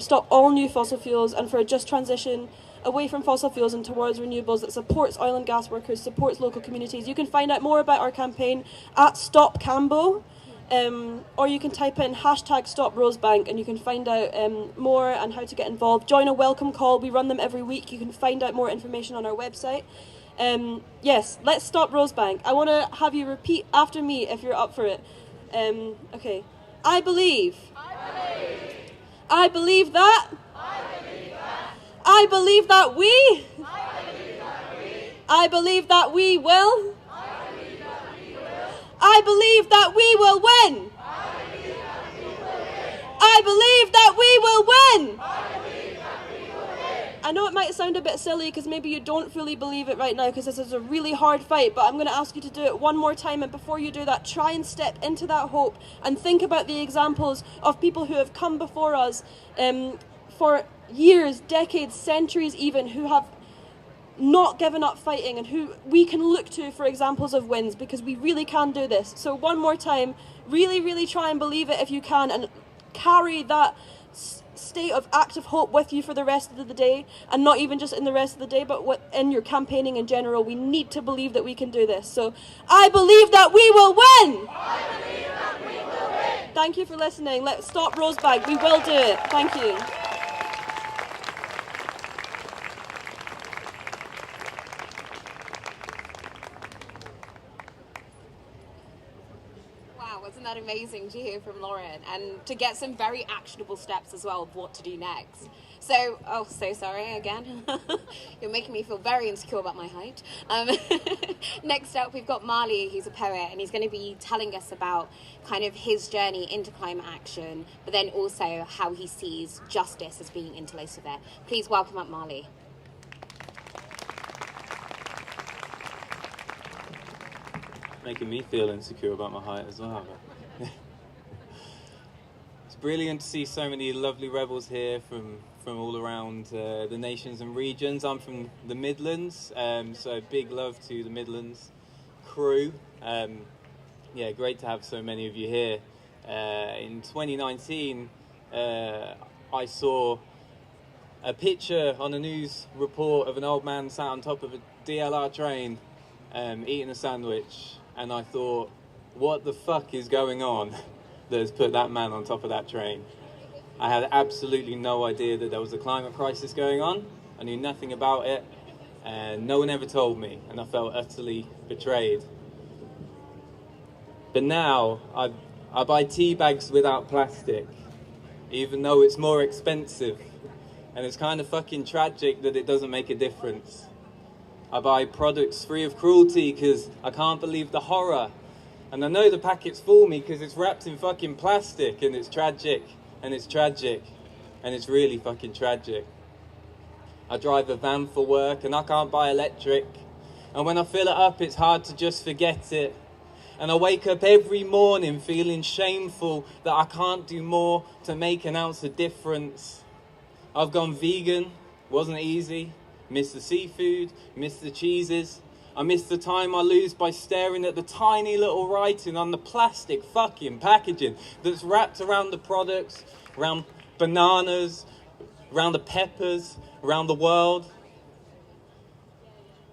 stop all new fossil fuels, and for a just transition away from fossil fuels and towards renewables that supports oil and gas workers, supports local communities. You can find out more about our campaign at Stop Cambo. Or you can type in #StopRosebank and you can find out more and how to get involved. Join a welcome call. We run them every week. You can find out more information on our website. Yes, let's stop Rosebank. I want to have you repeat after me if you're up for it. Okay. I believe that. I believe that we. I believe that we will. I believe that we will win. I believe that we will win. I know it might sound a bit silly because maybe you don't fully believe it right now because this is a really hard fight, but I'm going to ask you to do it one more time, and before you do that, try and step into that hope and think about the examples of people who have come before us for years, decades, centuries even, who have not given up fighting and who we can look to for examples of wins, because we really can do this. So one more time, really, really try and believe it if you can, and carry that state of active hope with you for the rest of the day, and not even just in the rest of the day, but in your campaigning in general. We need to believe that we can do this. So I believe that we will win! I believe that we will win! Thank you for listening. Let's stop Rosebag. We will do it. Thank you. Wasn't that amazing to hear from Lauren, and to get some very actionable steps as well of what to do next. So, so sorry again. You're making me feel very insecure about my height. Next up, we've got Marley, who's a poet, and he's going to be telling us about kind of his journey into climate action, but then also how he sees justice as being interlaced with it. Please welcome up Marley. Making me feel insecure about my height as well. It's brilliant to see so many lovely rebels here from all around the nations and regions. I'm from the Midlands, so big love to the Midlands crew. Yeah, great to have so many of you here. In 2019, I saw a picture on a news report of an old man sat on top of a DLR train eating a sandwich. And I thought, what the fuck is going on that has put that man on top of that train? I had absolutely no idea that there was a climate crisis going on. I knew nothing about it, and no one ever told me, and I felt utterly betrayed. But now, I buy tea bags without plastic, even though it's more expensive. And it's kind of fucking tragic that it doesn't make a difference. I buy products free of cruelty because I can't believe the horror. And I know the packets fool me because it's wrapped in fucking plastic, and it's tragic, and it's tragic, and it's really fucking tragic. I drive a van for work and I can't buy electric. And when I fill it up, it's hard to just forget it. And I wake up every morning feeling shameful that I can't do more to make an ounce of difference. I've gone vegan, wasn't easy. Miss the seafood, miss the cheeses. I miss the time I lose by staring at the tiny little writing on the plastic fucking packaging that's wrapped around the products, around bananas, around the peppers, around the world.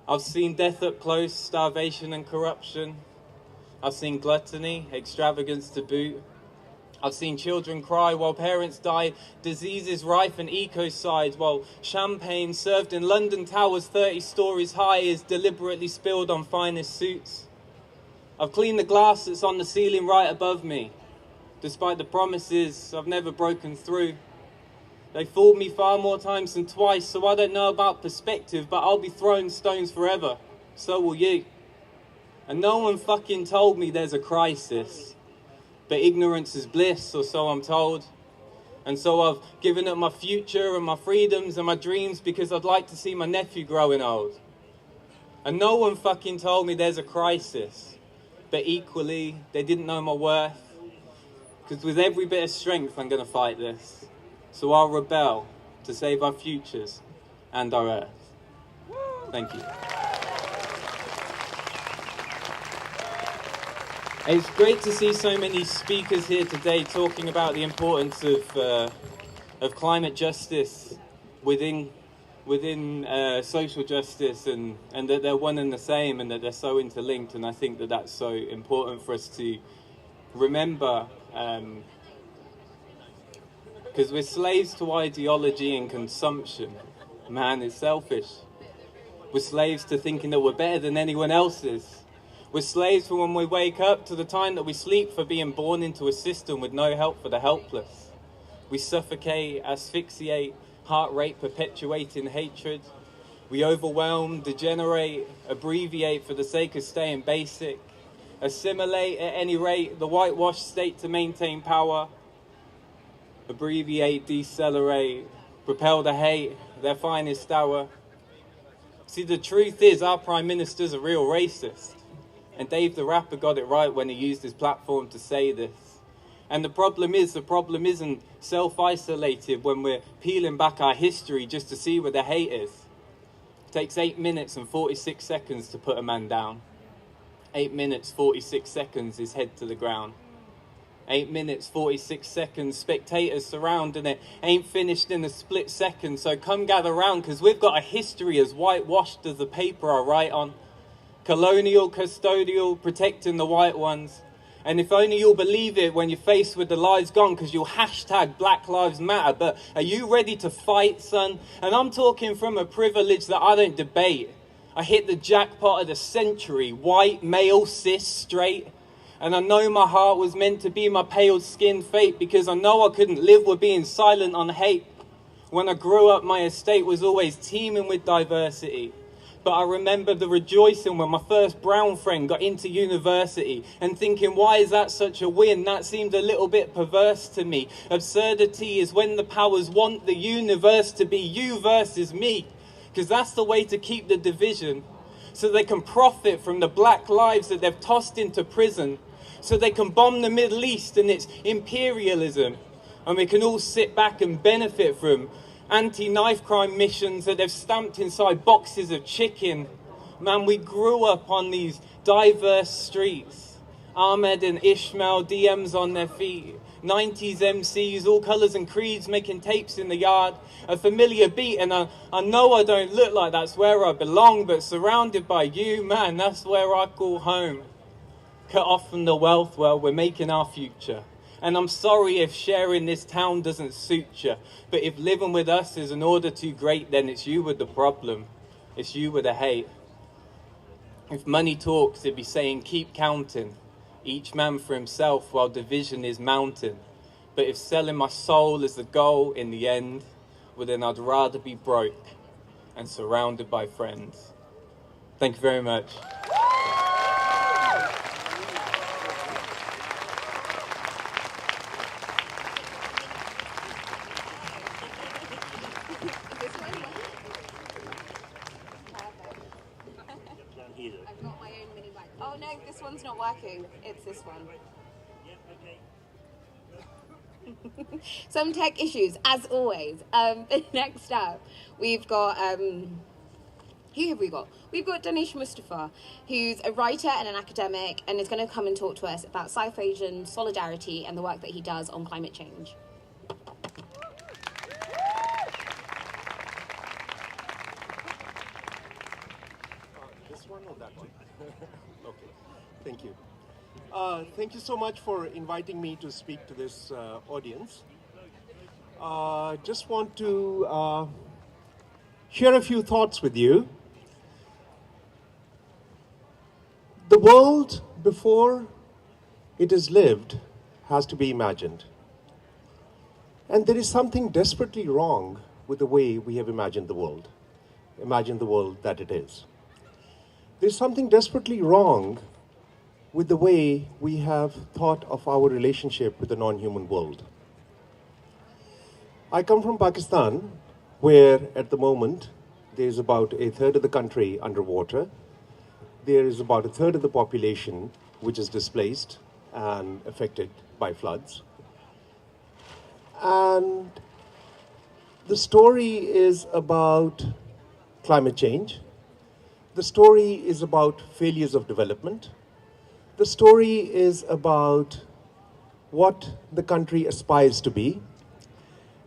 I've seen death up close, starvation and corruption. I've seen gluttony, extravagance to boot. I've seen children cry while parents die, diseases rife and ecocide, while champagne served in London towers 30 stories high is deliberately spilled on finest suits. I've cleaned the glass that's on the ceiling right above me, despite the promises I've never broken through. They fooled me far more times than twice, so I don't know about perspective, but I'll be throwing stones forever. So will you. And no one fucking told me there's a crisis. But ignorance is bliss, or so I'm told. And so I've given up my future and my freedoms and my dreams because I'd like to see my nephew growing old. And no one fucking told me there's a crisis. But equally, they didn't know my worth. Because with every bit of strength, I'm going to fight this. So I'll rebel to save our futures and our earth. Thank you. It's great to see so many speakers here today talking about the importance of climate justice within social justice, and that they're one and the same, and that they're so interlinked. And I think that that's so important for us to remember, because we're slaves to ideology and consumption. Man is selfish. We're slaves to thinking that we're better than anyone else is. We're slaves from when we wake up to the time that we sleep for being born into a system with no help for the helpless. We suffocate, asphyxiate, heart rate perpetuating hatred. We overwhelm, degenerate, abbreviate for the sake of staying basic. Assimilate at any rate, the whitewashed state to maintain power. Abbreviate, decelerate, propel the hate, their finest hour. See, the truth is our Prime Minister's a real racist. And Dave the Rapper got it right when he used his platform to say this. And the problem isn't self-isolated when we're peeling back our history just to see where the hate is. It takes 8 minutes and 46 seconds to put a man down. 8 minutes, 46 seconds, his head to the ground. 8 minutes, 46 seconds, spectators surrounding it. Ain't finished in a split second, so come gather round, because we've got a history as whitewashed as the paper I write on. Colonial, custodial, protecting the white ones. And if only you'll believe it when you're faced with the lies gone, because you'll hashtag Black Lives Matter. But are you ready to fight, son? And I'm talking from a privilege that I don't debate. I hit the jackpot of the century, white, male, cis, straight. And I know my heart was meant to be my pale-skinned fate, because I know I couldn't live with being silent on hate. When I grew up, my estate was always teeming with diversity. But I remember the rejoicing when my first brown friend got into university and thinking, why is that such a win? That seemed a little bit perverse to me. Absurdity is when the powers want the universe to be you versus me, because that's the way to keep the division, so they can profit from the black lives that they've tossed into prison, so they can bomb the Middle East and its imperialism, and we can all sit back and benefit from anti-knife crime missions that they've stamped inside boxes of chicken. Man, we grew up on these diverse streets. Ahmed and Ishmael, DMs on their feet. 90s MCs, all colours and creeds, making tapes in the yard. A familiar beat, and I know I don't look like that's where I belong, but surrounded by you, man, that's where I call home. Cut off from the wealth, well, we're making our future. And I'm sorry if sharing this town doesn't suit you, but if living with us is an order too great, then it's you with the problem. It's you with the hate. If money talks, it'd be saying keep counting, each man for himself while division is mounting. But if selling my soul is the goal in the end, well then I'd rather be broke and surrounded by friends. Thank you very much. I've got my own mini mic. Oh no, this one's not working. It's this one. Some tech issues, as always. Next up, we've got who have we got? We've got Danish Mustafa, who's a writer and an academic, and is going to come and talk to us about South Asian solidarity and the work that he does on climate change. This one or that one? Okay, thank you. Thank you so much for inviting me to speak to this audience. Just want to share a few thoughts with you. The world before it is lived has to be imagined. And there is something desperately wrong with the way we have imagined the world that it is. There's something desperately wrong with the way we have thought of our relationship with the non-human world. I come from Pakistan, where at the moment there is about a third of the country underwater. There is about a third of the population which is displaced and affected by floods. And the story is about climate change. The story is about failures of development. The story is about what the country aspires to be.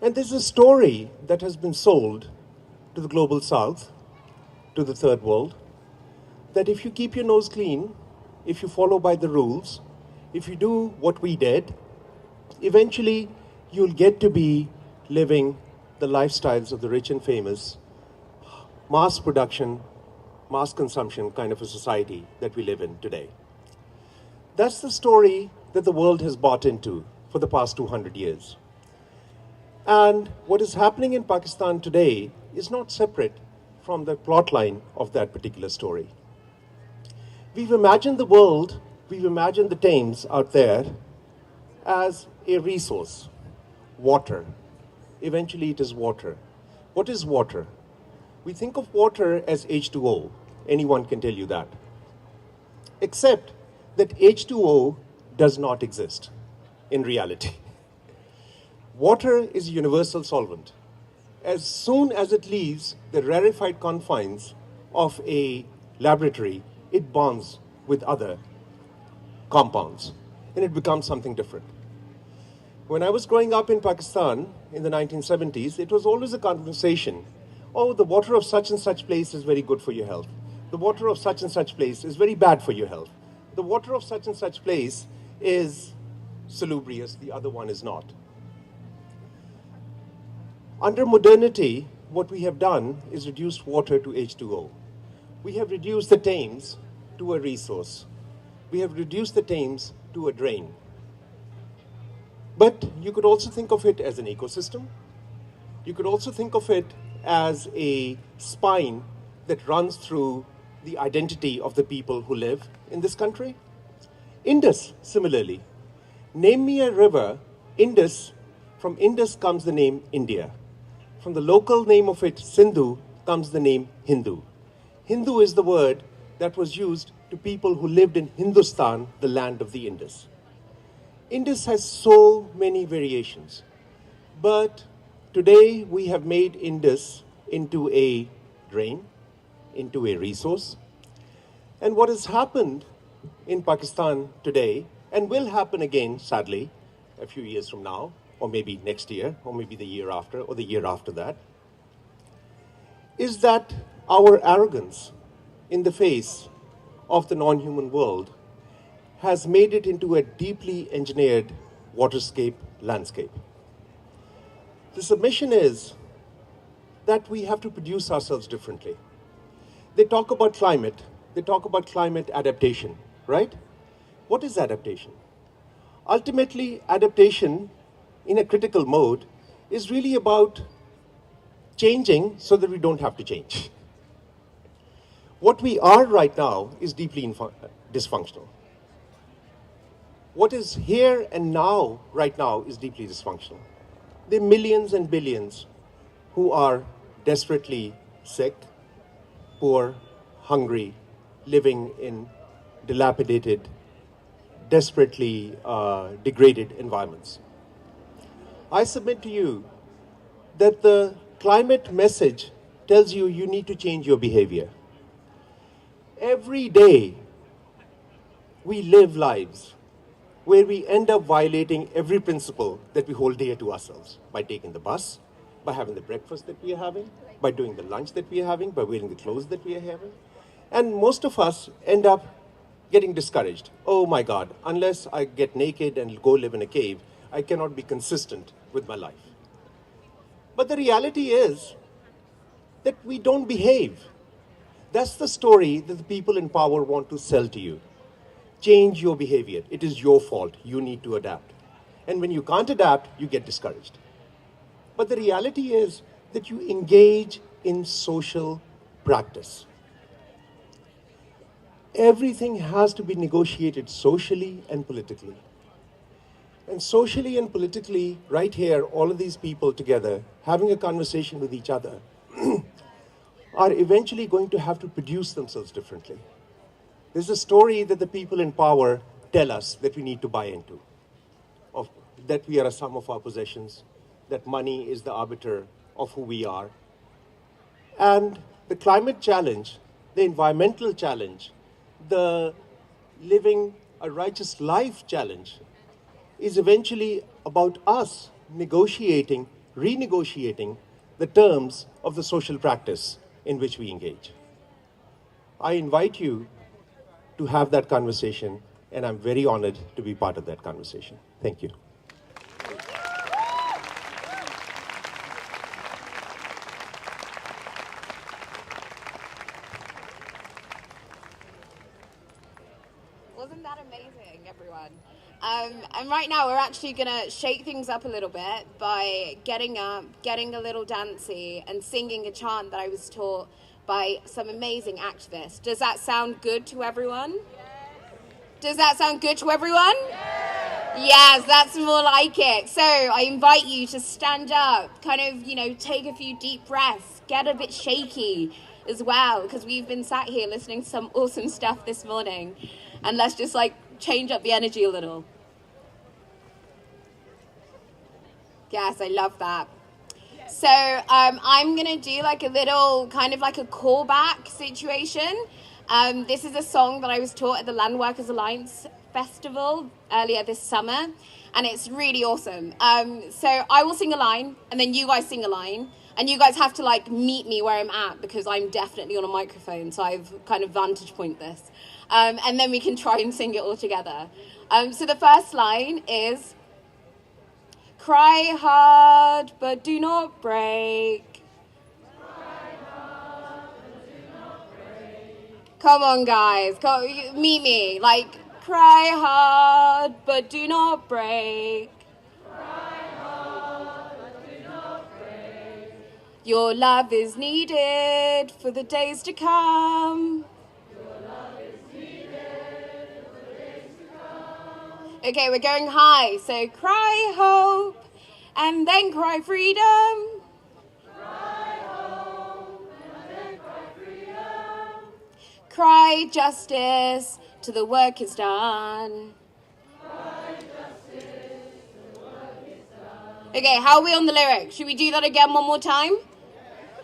And this is a story that has been sold to the global south, to the third world, that if you keep your nose clean, if you follow by the rules, if you do what we did, eventually you'll get to be living the lifestyles of the rich and famous, mass production, mass consumption kind of a society that we live in today. That's the story that the world has bought into for the past 200 years. And what is happening in Pakistan today is not separate from the plotline of that particular story. We've imagined the world, we've imagined the Thames out there as a resource, water. Eventually it is water. What is water? We think of water as H2O. Anyone can tell you that. Except that H2O does not exist in reality. Water is a universal solvent. As soon as it leaves the rarefied confines of a laboratory, it bonds with other compounds, and it becomes something different. When I was growing up in Pakistan in the 1970s, it was always a conversation. Oh, the water of such and such place is very good for your health. The water of such and such place is very bad for your health. The water of such and such place is salubrious, the other one is not. Under modernity, what we have done is reduced water to H2O. We have reduced the Thames to a resource. We have reduced the Thames to a drain. But you could also think of it as an ecosystem. You could also think of it as a spine that runs through the identity of the people who live in this country. Indus, similarly. Name me a river, Indus, from Indus comes the name India. From the local name of it, Sindhu, comes the name Hindu. Hindu is the word that was used to people who lived in Hindustan, the land of the Indus. Indus has so many variations, but today we have made Indus into a drain, into a resource. And what has happened in Pakistan today, and will happen again, sadly, a few years from now, or maybe next year, or maybe the year after, or the year after that, is that our arrogance in the face of the non-human world has made it into a deeply engineered waterscape landscape. The submission is that we have to produce ourselves differently. They talk about climate adaptation, right? What is adaptation? Ultimately, adaptation in a critical mode is really about changing so that we don't have to change. What we are right now is deeply dysfunctional. What is here and now, right now, is deeply dysfunctional. There are millions and billions who are desperately sick, poor, hungry, living in dilapidated, desperately degraded environments. I submit to you that the climate message tells you you need to change your behavior. Every day, we live lives where we end up violating every principle that we hold dear to ourselves by taking the bus, by having the breakfast that we are having, by doing the lunch that we are having, by wearing the clothes that we are having. And most of us end up getting discouraged. Oh my God, unless I get naked and go live in a cave, I cannot be consistent with my life. But the reality is that we don't behave. That's the story that the people in power want to sell to you. Change your behavior. It is your fault. You need to adapt. And when you can't adapt, you get discouraged. But the reality is that you engage in social practice. Everything has to be negotiated socially and politically. And socially and politically, right here, all of these people together, having a conversation with each other, are eventually going to have to produce themselves differently. There's a story that the people in power tell us that we need to buy into, that we are a sum of our possessions, that money is the arbiter of who we are. And the climate challenge, the environmental challenge, the living a righteous life challenge is eventually about us negotiating, renegotiating the terms of the social practice in which we engage. I invite you to have that conversation, and I'm very honored to be part of that conversation. Thank you. Wasn't that amazing, everyone? And right now we're actually going to shake things up a little bit by getting up, getting a little dancey, and singing a chant that I was taught by some amazing activists. Does that sound good to everyone? Yes. Does that sound good to everyone? Yes. Yes, that's more like it. So I invite you to stand up, kind of, take a few deep breaths, get a bit shaky as well, because we've been sat here listening to some awesome stuff this morning. And let's just change up the energy a little. Yes, I love that. So I'm going to do a little kind of a callback situation. This is a song that I was taught at the Land Workers Alliance Festival earlier this summer, and it's really awesome. So I will sing a line, and then you guys sing a line, and you guys have to meet me where I'm at, because I'm definitely on a microphone, so I've kind of vantage point this. And then we can try and sing it all together. So the first line is, cry hard, but do not break. Come on, guys. Meet me. Cry hard, but do not break. Cry hard, but do not break. Your love is needed for the days to come. Your love is needed for the days to come. Okay, we're going high. So cry hope, and then cry freedom. Cry justice till the work is done. Cry justice till the work is done. Okay, how are we on the lyrics? Should we do that again one more time?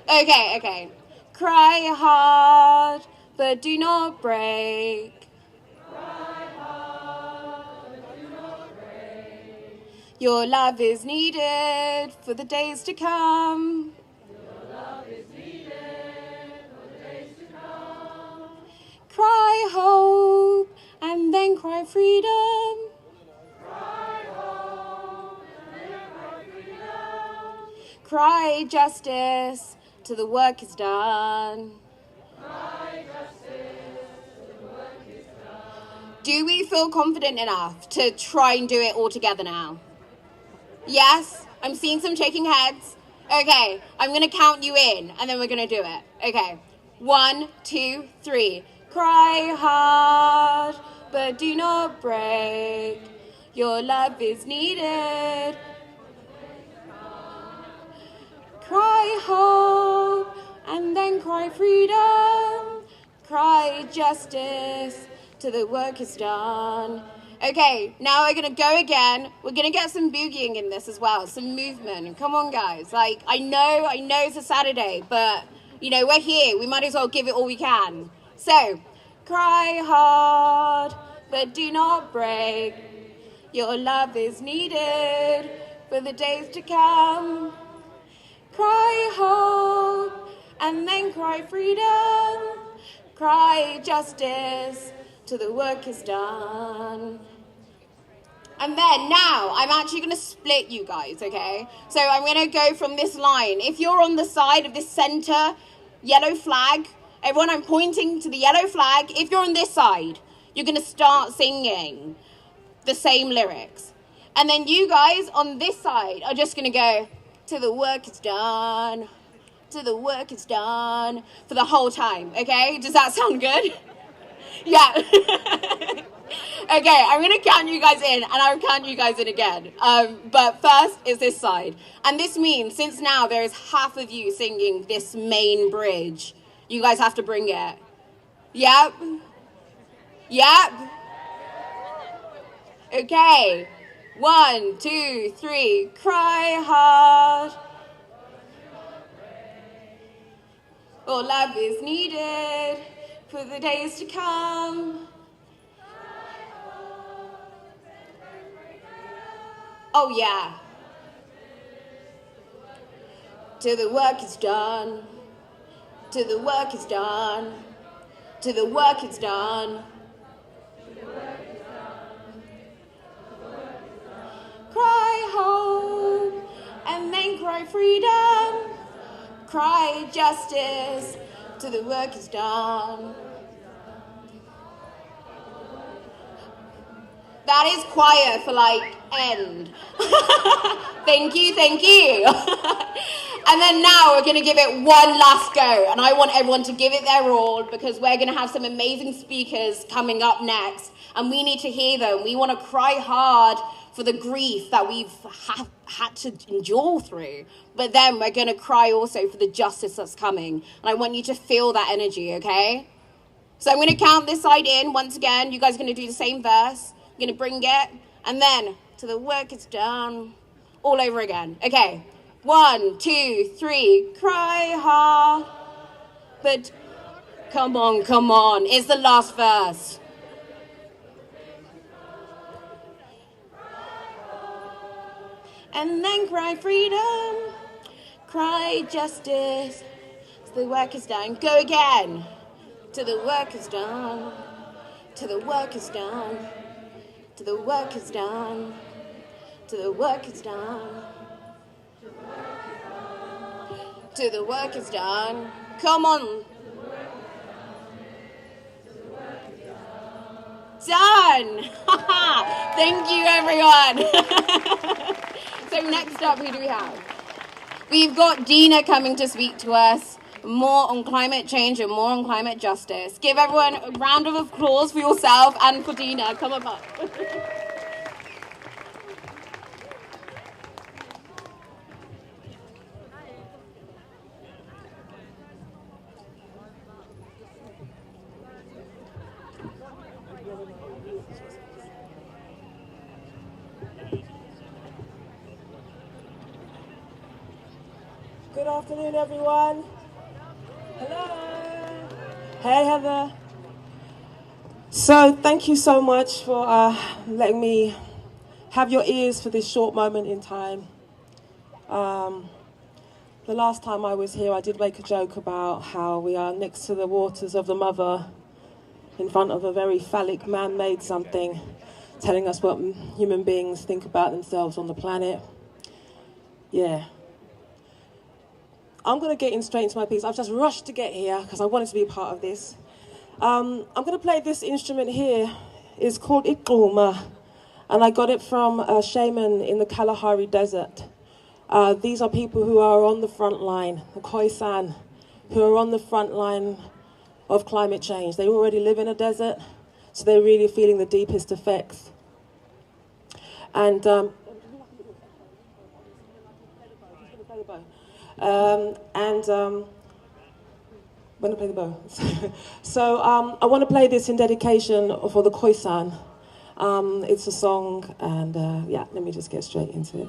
Okay. Cry hard, but do not break. Cry hard, but do not break. Your love is needed for the days to come. Cry hope, and then cry freedom. Cry hope, and then cry freedom. Cry justice till the work is done. Cry justice till the work is done. Do we feel confident enough to try and do it all together now? Yes? I'm seeing some shaking heads. Okay, I'm going to count you in, and then we're going to do it. Okay, 1, 2, 3. Cry hard, but do not break. Your love is needed. Cry hope, and then cry freedom. Cry justice till the work is done. Okay, now we're going to go again. We're going to get some boogieing in this as well, some movement. Come on, guys. I know it's a Saturday, but, we're here. We might as well give it all we can. So, cry hard, but do not break. Your love is needed for the days to come. Cry hope, and then cry freedom. Cry justice till the work is done. And then now, I'm actually going to split you guys, okay? So I'm going to go from this line. If you're on the side of this center yellow flag, everyone, I'm pointing to the yellow flag. If you're on this side, you're going to start singing the same lyrics. And then you guys on this side are just going to go, till the work is done, till the work is done, for the whole time, okay? Does that sound good? Yeah. Okay, I'm going to count you guys in, and I'll count you guys in again. But first is this side. And this means, since now there is half of you singing this main bridge, you guys have to bring it. Yep. Okay. 1, 2, 3. Cry hard. All love is needed for the days to come. Oh yeah. Till the work is done. Till the work is done. Till the work is done. Cry hope, and then cry freedom. Cry justice till the work is done. That is choir for end. Thank you. And then now we're going to give it one last go. And I want everyone to give it their all because we're going to have some amazing speakers coming up next. And we need to hear them. We want to cry hard for the grief that we've had to endure through. But then we're going to cry also for the justice that's coming. And I want you to feel that energy, okay? So I'm going to count this side in. Once again, you guys are going to do the same verse. I'm going to bring it. And then, till the work is done, all over again. Okay. 1, 2, 3. Cry hard. But come on. It's the last verse. And then cry freedom, cry justice, till the work is done. Go again, till the work is done, till the work is done, till the work is done, till the work is done, till the work is done. Come on. Done! Thank you, everyone. So next up, who do we have? We've got Dina coming to speak to us more on climate change and more on climate justice. Give everyone a round of applause for yourself and for Dina. Come up. Good afternoon, everyone. Hello. Hey, Heather. So, thank you so much for letting me have your ears for this short moment in time. The last time I was here, I did make a joke about how we are next to the waters of the mother in front of a very phallic man-made something telling us what human beings think about themselves on the planet. Yeah. I'm going to get in straight into my piece. I've just rushed to get here because I wanted to be a part of this. I'm going to play this instrument here. It's called Iquma, and I got it from a shaman in the Kalahari Desert. These are people who are on the front line, the Khoisan, who are on the front line of climate change. They already live in a desert, so they're really feeling the deepest effects. And when I play the bow. So I want to play this in dedication for the Khoisan. It's a song, and yeah, let me just get straight into it.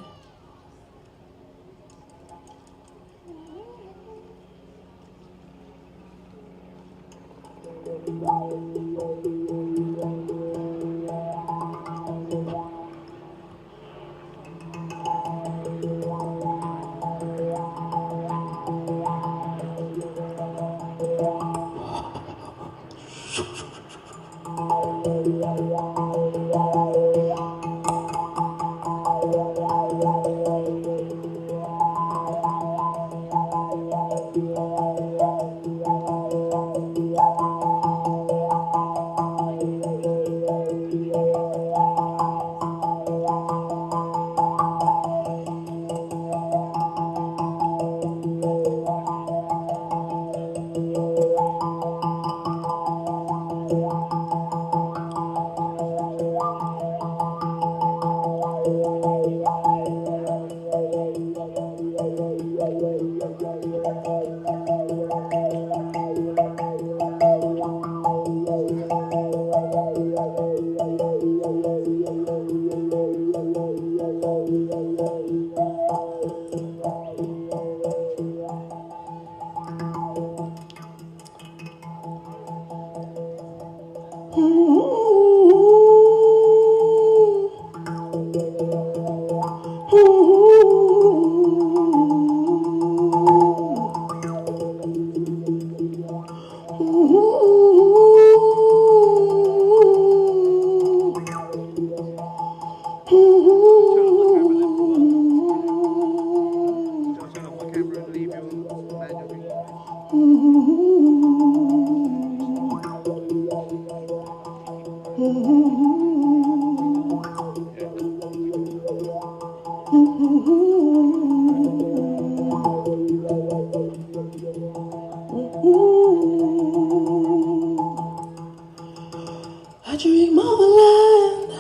motherland,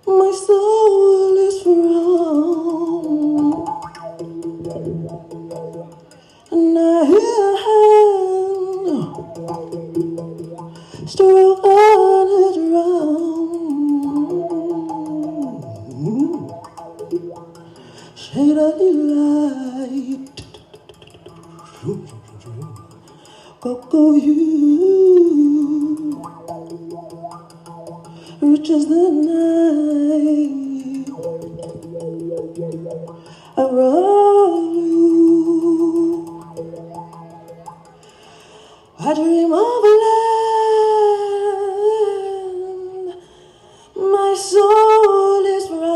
my soul is from, and I hear a hand stroke on a drum, shade of delight. Go you, rich as the night. I roll you. I dream of a land my soul is from,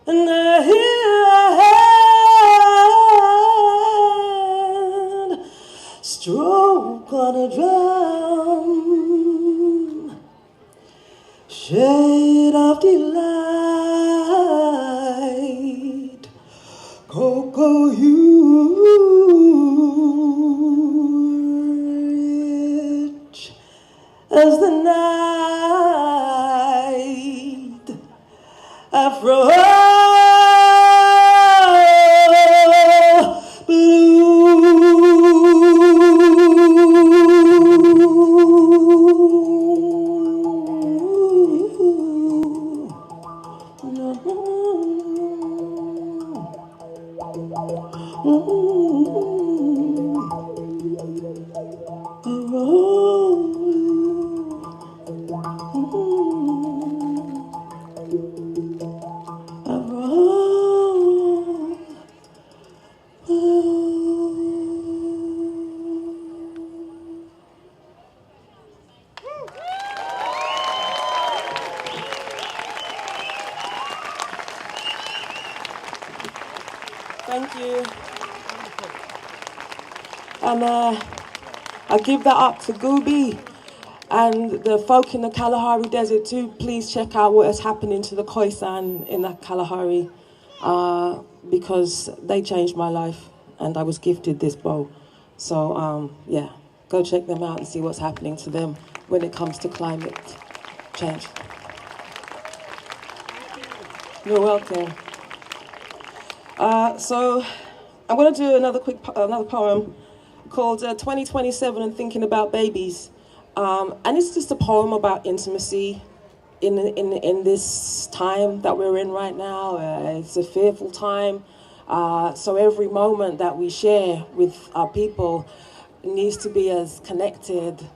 and I hear a hand stroke on a drum, shade of delight. Go you, rich as the night. Afro Thank you. And I give that up to Gooby and the folk in the Kalahari Desert too. Please check out what is happening to the Khoisan in the Kalahari because they changed my life and I was gifted this bow. So yeah, go check them out and see what's happening to them when it comes to climate change. You're welcome. So I'm going to do another poem called 2027 and Thinking About Babies. And it's just a poem about intimacy in this time that we're in right now. It's a fearful time. So every moment that we share with our people needs to be as connected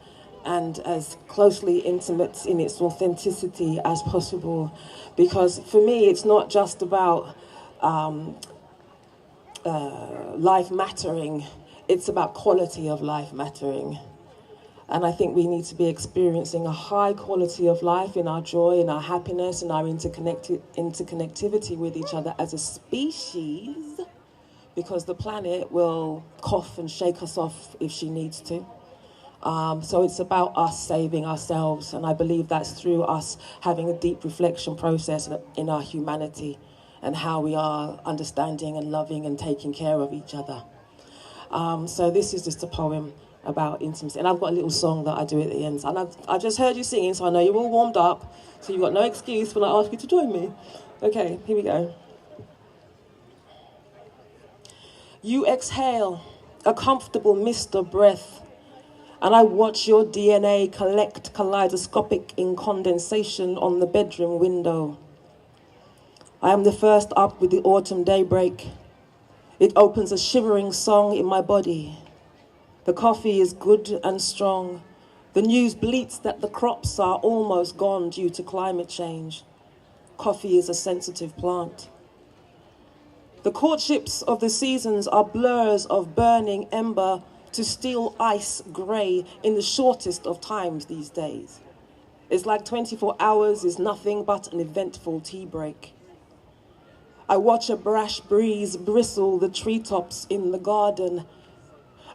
and as closely intimate in its authenticity as possible. Because for me, it's not just about life mattering, it's about quality of life mattering. And I think we need to be experiencing a high quality of life in our joy, in our happiness, in our interconnectivity with each other as a species, because the planet will cough and shake us off if she needs to. So it's about us saving ourselves, and I believe that's through us having a deep reflection process in our humanity and how we are understanding and loving and taking care of each other. So this is just a poem about intimacy. And I've got a little song that I do at the end. And I've just heard you singing, so I know you're all warmed up, so you've got no excuse when I ask you to join me. Okay, here we go. You exhale a comfortable mist of breath, and I watch your DNA collect kaleidoscopic incondensation on the bedroom window. I am the first up with the autumn daybreak. It opens a shivering song in my body. The coffee is good and strong. The news bleats that the crops are almost gone due to climate change. Coffee is a sensitive plant. The courtships of the seasons are blurs of burning ember to steel ice grey in the shortest of times these days. It's like 24 hours is nothing but an eventful tea break. I watch a brash breeze bristle the treetops in the garden,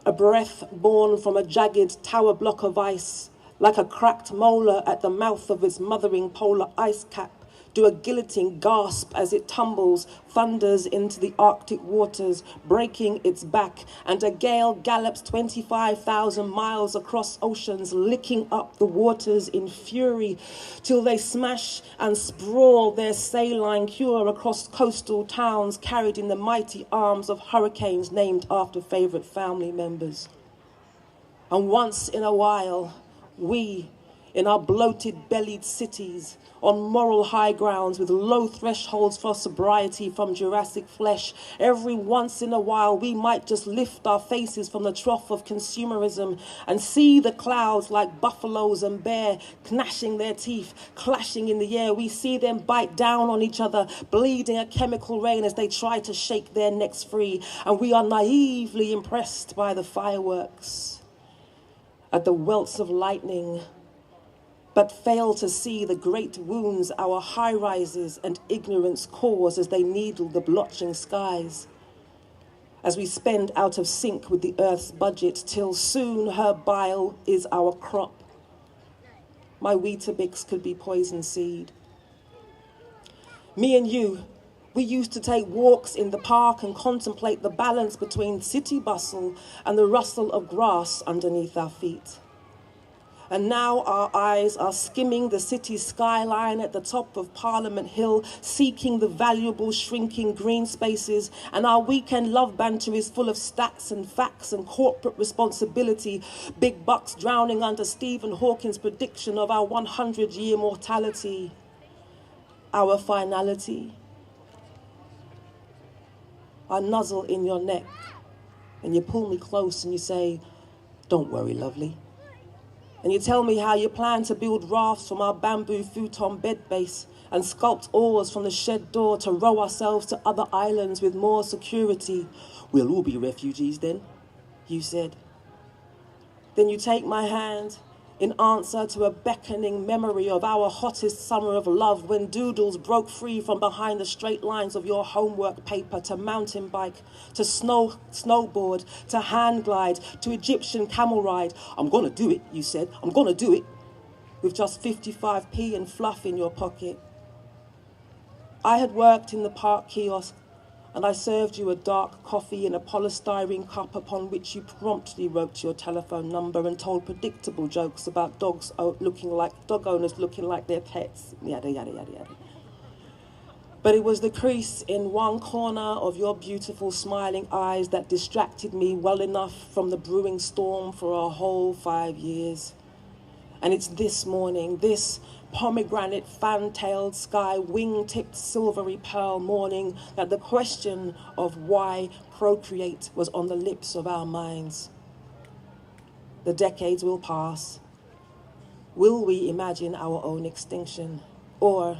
a breath born from a jagged tower block of ice, like a cracked molar at the mouth of its mothering polar ice cap, Do a guillotine gasp as it tumbles, thunders into the Arctic waters, breaking its back, and a gale gallops 25,000 miles across oceans, licking up the waters in fury, till they smash and sprawl their saline cure across coastal towns, carried in the mighty arms of hurricanes named after favourite family members. And once in a while, we, in our bloated-bellied cities, on moral high grounds with low thresholds for sobriety from Jurassic flesh, every once in a while we might just lift our faces from the trough of consumerism and see the clouds like buffaloes and bear gnashing their teeth, clashing in the air. We see them bite down on each other, bleeding a chemical rain as they try to shake their necks free. And we are naively impressed by the fireworks, at the welts of lightning, but fail to see the great wounds our high-rises and ignorance cause as they needle the blotching skies, as we spend out of sync with the earth's budget, till soon her bile is our crop. My Weetabix could be poison seed. Me and you, we used to take walks in the park and contemplate the balance between city bustle and the rustle of grass underneath our feet. And now our eyes are skimming the city skyline at the top of Parliament Hill, seeking the valuable shrinking green spaces, and our weekend love banter is full of stats and facts and corporate responsibility, big bucks drowning under Stephen Hawking's prediction of our 100-year mortality, our finality. I nuzzle in your neck, and you pull me close and you say, "Don't worry, lovely." And you tell me how you plan to build rafts from our bamboo futon bed base and sculpt oars from the shed door to row ourselves to other islands with more security. We'll all be refugees then, you said. Then you take my hand in answer to a beckoning memory of our hottest summer of love, when doodles broke free from behind the straight lines of your homework paper, to mountain bike, to snowboard, to hand glide, to Egyptian camel ride. I'm gonna do it, you said, I'm gonna do it, with just 55p and fluff in your pocket. I had worked in the park kiosk, and I served you a dark coffee in a polystyrene cup upon which you promptly wrote your telephone number and told predictable jokes about dog owners looking like their pets, yada, yada, yada, yada. But it was the crease in one corner of your beautiful smiling eyes that distracted me well enough from the brewing storm for a whole 5 years. And it's this morning, this pomegranate fan-tailed sky, wing-tipped silvery pearl morning, that the question of why procreate was on the lips of our minds. The decades will pass. Will we imagine our own extinction, or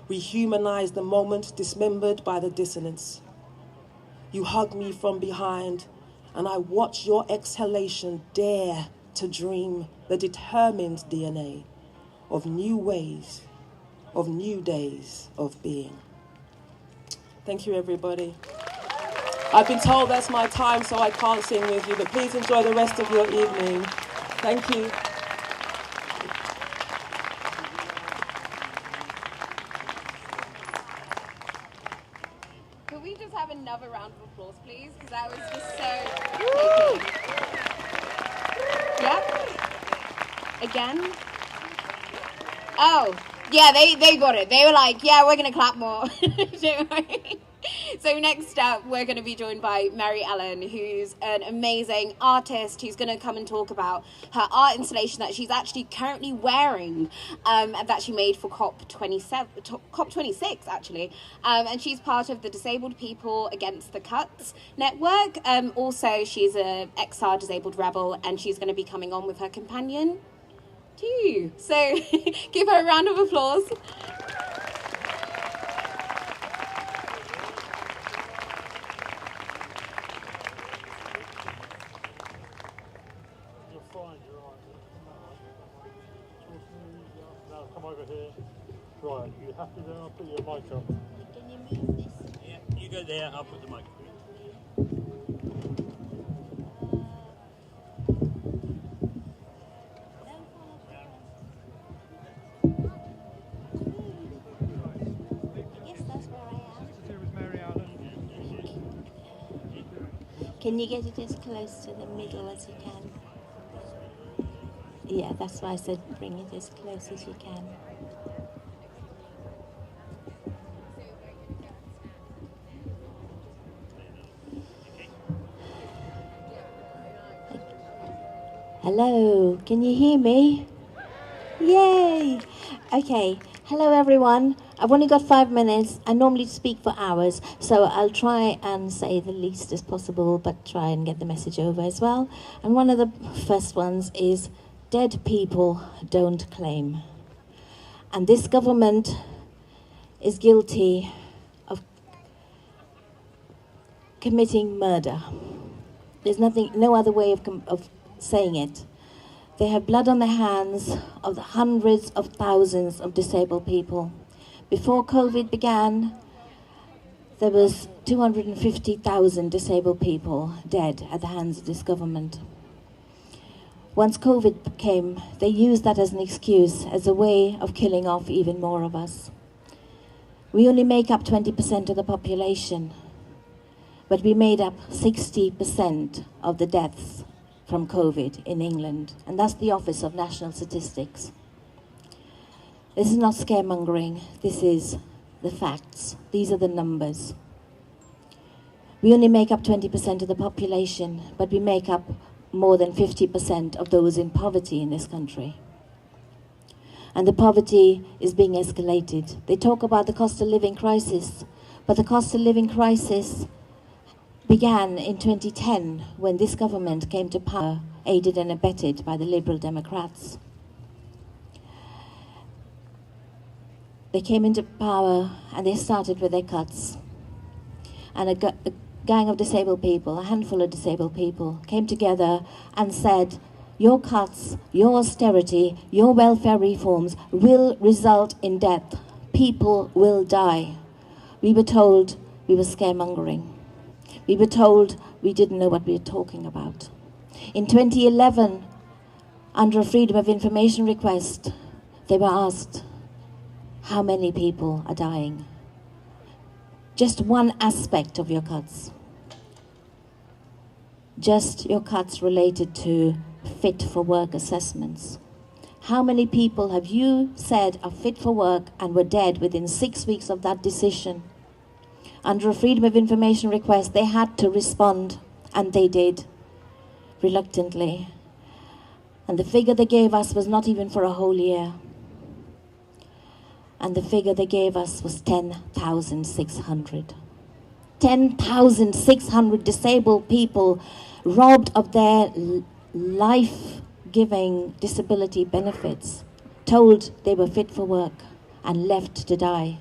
rehumanize the moment dismembered by the dissonance? You hug me from behind, and I watch your exhalation dare to dream the determined DNA of new ways, of new days of being. Thank you, everybody. I've been told that's my time, so I can't sing with you, but please enjoy the rest of your evening. Thank you. Could we just have another round of applause, please? Because that was just so taking. Yep. Again. Oh, yeah, they got it. They were like, yeah, we're going to clap more. Don't worry. So next up, we're going to be joined by Mary Ellen, who's an amazing artist who's going to come and talk about her art installation that she's actually currently wearing, that she made for COP26, actually. And she's part of the Disabled People Against the Cuts network. Also, she's an XR disabled rebel, and she's going to be coming on with her companion, too. So give her a round of applause. Right, you happy then? I'll put your mic up. Can you move this? Yeah, you go there, I'll put the mic up. Can you get it as close to the middle as you can? Yeah, that's why I said bring it as close as you can. Hello, can you hear me? Yay! Okay, hello everyone. I've only got 5 minutes. I normally speak for hours, so I'll try and say the least as possible, but try and get the message over as well. And one of the first ones is, dead people don't claim. And this government is guilty of committing murder. There's no other way of saying it. They have blood on their hands of the hundreds of thousands of disabled people. Before COVID began, there was 250,000 disabled people dead at the hands of this government. Once COVID came, they used that as an excuse, as a way of killing off even more of us. We only make up 20% of the population, but we made up 60% of the deaths from COVID in England, and that's the Office of National Statistics. This is not scaremongering, this is the facts. These are the numbers. We only make up 20% of the population, but we make up more than 50% of those in poverty in this country. And the poverty is being escalated. They talk about the cost of living crisis, but the cost of living crisis began in 2010 when this government came to power, aided and abetted by the Liberal Democrats. They came into power and they started with their cuts. And a gang of disabled people, a handful of disabled people, came together and said, your cuts, your austerity, your welfare reforms will result in death. People will die. We were told we were scaremongering. We were told we didn't know what we were talking about. In 2011, under a Freedom of Information request, they were asked, how many people are dying? Just one aspect of your cuts. Just your cuts related to fit for work assessments. How many people have you said are fit for work and were dead within 6 weeks of that decision? Under a Freedom of Information request, they had to respond, and they did, reluctantly. And the figure they gave us was not even for a whole year. And the figure they gave us was 10,600. 10,600 disabled people robbed of their life-giving disability benefits, told they were fit for work, and left to die.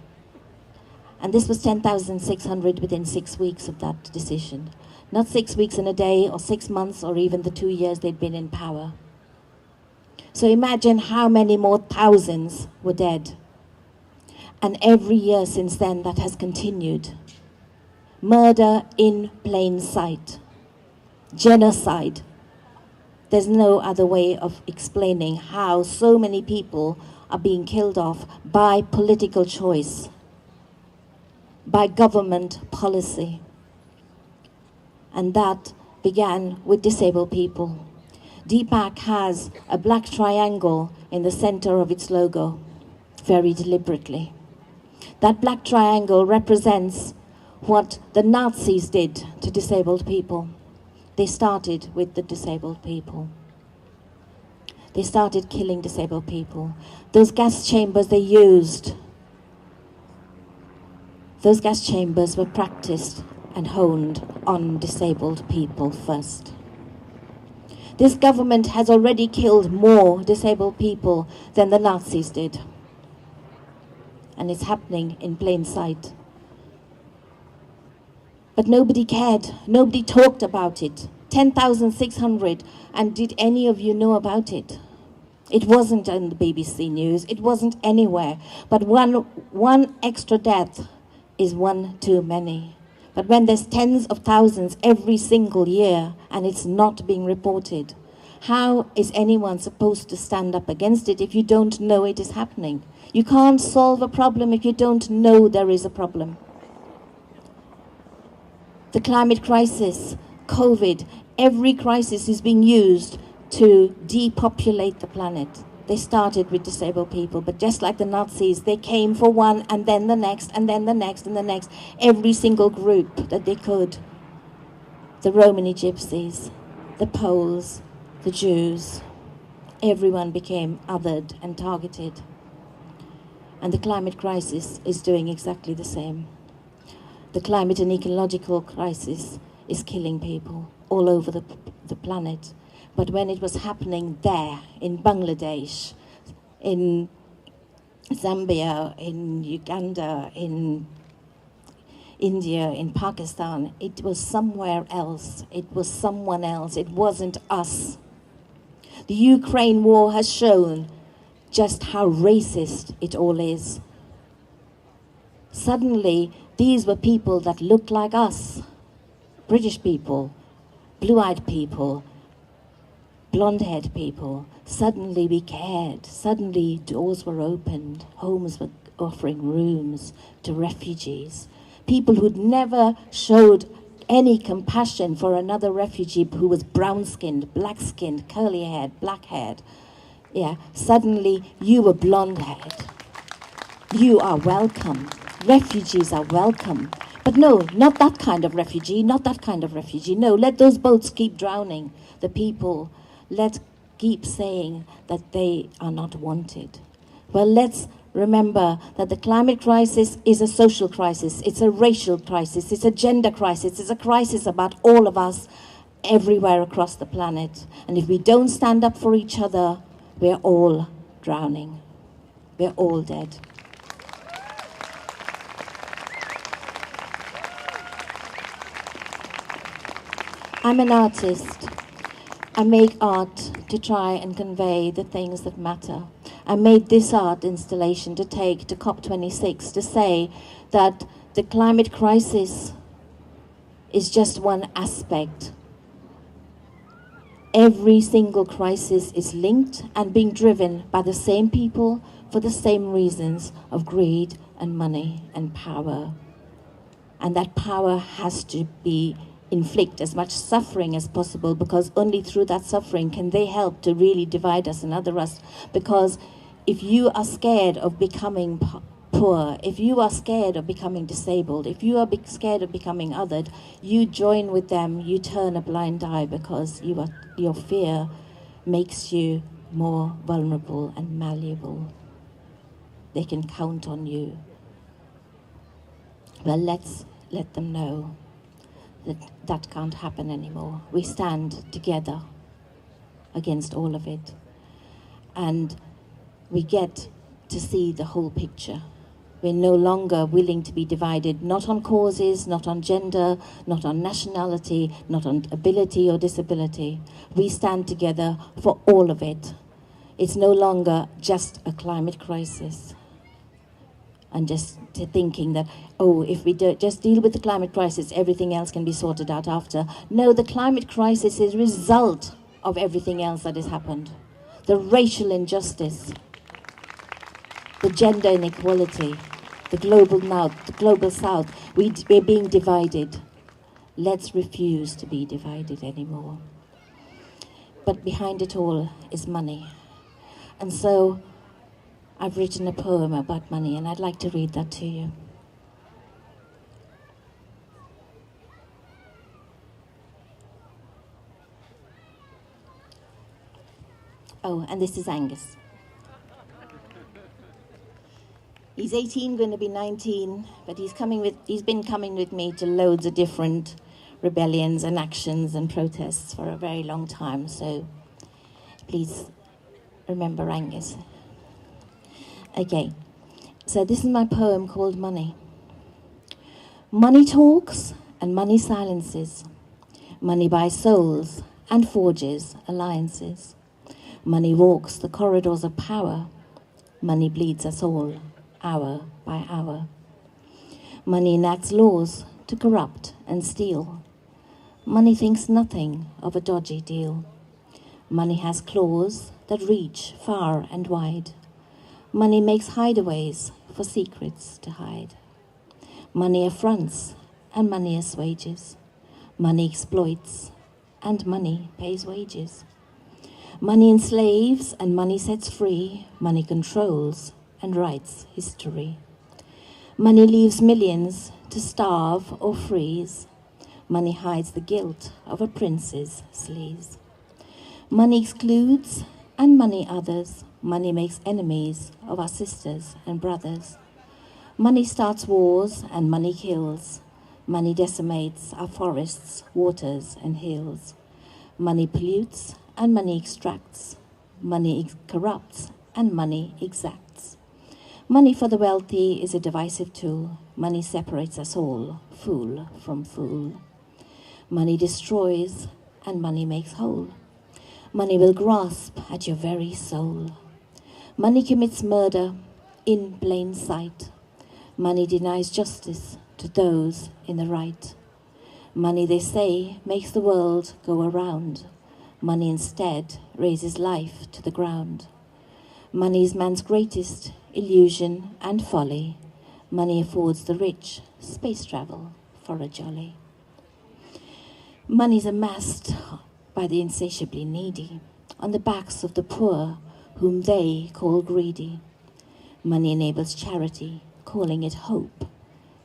And this was 10,600 within 6 weeks of that decision. Not 6 weeks and a day, or 6 months, or even the 2 years they'd been in power. So imagine how many more thousands were dead. And every year since then that has continued. Murder in plain sight. Genocide. There's no other way of explaining how so many people are being killed off by political choice, by government policy. And that began with disabled people. DPAC has a black triangle in the center of its logo, very deliberately. That black triangle represents what the Nazis did to disabled people. They started with the disabled people. They started killing disabled people. Those gas chambers they used, those gas chambers were practiced and honed on disabled people first. This government has already killed more disabled people than the Nazis did. And it's happening in plain sight. But nobody cared. Nobody talked about it. 10,600. And did any of you know about it? It wasn't on the BBC News. It wasn't anywhere. But one extra death is one too many. But when there's tens of thousands every single year and it's not being reported, how is anyone supposed to stand up against it if you don't know it is happening? You can't solve a problem if you don't know there is a problem. The climate crisis, COVID, every crisis is being used to depopulate the planet. They started with disabled people, but just like the Nazis, they came for one and then the next and then the next and the next. Every single group that they could. The Romani gypsies, the Poles, the Jews, everyone became othered and targeted. And the climate crisis is doing exactly the same. The climate and ecological crisis is killing people all over the planet. But when it was happening there, in Bangladesh, in Zambia, in Uganda, in India, in Pakistan, it was somewhere else. It was someone else. It wasn't us. The Ukraine war has shown just how racist it all is. Suddenly, these were people that looked like us. British people, blue-eyed people, blonde-haired people. Suddenly we cared. Suddenly doors were opened. Homes were offering rooms to refugees. People who'd never showed any compassion for another refugee who was brown-skinned, black-skinned, curly-haired, black-haired. Yeah, suddenly you were blonde-haired. You are welcome. Refugees are welcome. But no, not that kind of refugee, not that kind of refugee. No, let those boats keep drowning. The people, let's keep saying that they are not wanted. Well, let's remember that the climate crisis is a social crisis. It's a racial crisis. It's a gender crisis. It's a crisis about all of us everywhere across the planet. And if we don't stand up for each other, we're all drowning. We're all dead. I'm an artist. I make art to try and convey the things that matter. I made this art installation to take to COP26 to say that the climate crisis is just one aspect. Every single crisis is linked and being driven by the same people for the same reasons of greed and money and power. And that power has to be inflict as much suffering as possible, because only through that suffering can they help to really divide us and other us. Because if you are scared of becoming poor, if you are scared of becoming disabled, if you are scared of becoming othered, you join with them, you turn a blind eye, because your fear makes you more vulnerable and malleable. They can count on you. Well, let's let them know that can't happen anymore. We stand together against all of it. And we get to see the whole picture. We're no longer willing to be divided, not on causes, not on gender, not on nationality, not on ability or disability. We stand together for all of it. It's no longer just a climate crisis. And just thinking that, oh, if we just deal with the climate crisis, everything else can be sorted out after. No, the climate crisis is a result of everything else that has happened. The racial injustice, the gender inequality, the global south. We're being divided. Let's refuse to be divided anymore. But behind it all is money. And so I've written a poem about money, and I'd like to read that to you. Oh, and this is Angus. He's 18, going to be 19, but he's been coming with me to loads of different rebellions and actions and protests for a very long time, so please remember Angus. Okay, so this is my poem called Money. Money talks and money silences. Money buys souls and forges alliances. Money walks the corridors of power. Money bleeds us all, hour by hour. Money enacts laws to corrupt and steal. Money thinks nothing of a dodgy deal. Money has claws that reach far and wide. Money makes hideaways for secrets to hide. Money affronts and money assuages. Money exploits, and money pays wages. Money enslaves and money sets free. Money controls and writes history. Money leaves millions to starve or freeze. Money hides the guilt of a prince's sleaze. Money excludes and money others. Money makes enemies of our sisters and brothers. Money starts wars and money kills. Money decimates our forests, waters and hills. Money pollutes and money extracts. Money corrupts and money exacts. Money for the wealthy is a divisive tool. Money separates us all, fool from fool. Money destroys and money makes whole. Money will grasp at your very soul. Money commits murder in plain sight. Money denies justice to those in the right. Money, they say, makes the world go around. Money instead raises life to the ground. Money is man's greatest illusion and folly. Money affords the rich space travel for a jolly. Money is amassed by the insatiably needy, on the backs of the poor, whom they call greedy. Money enables charity, calling it hope.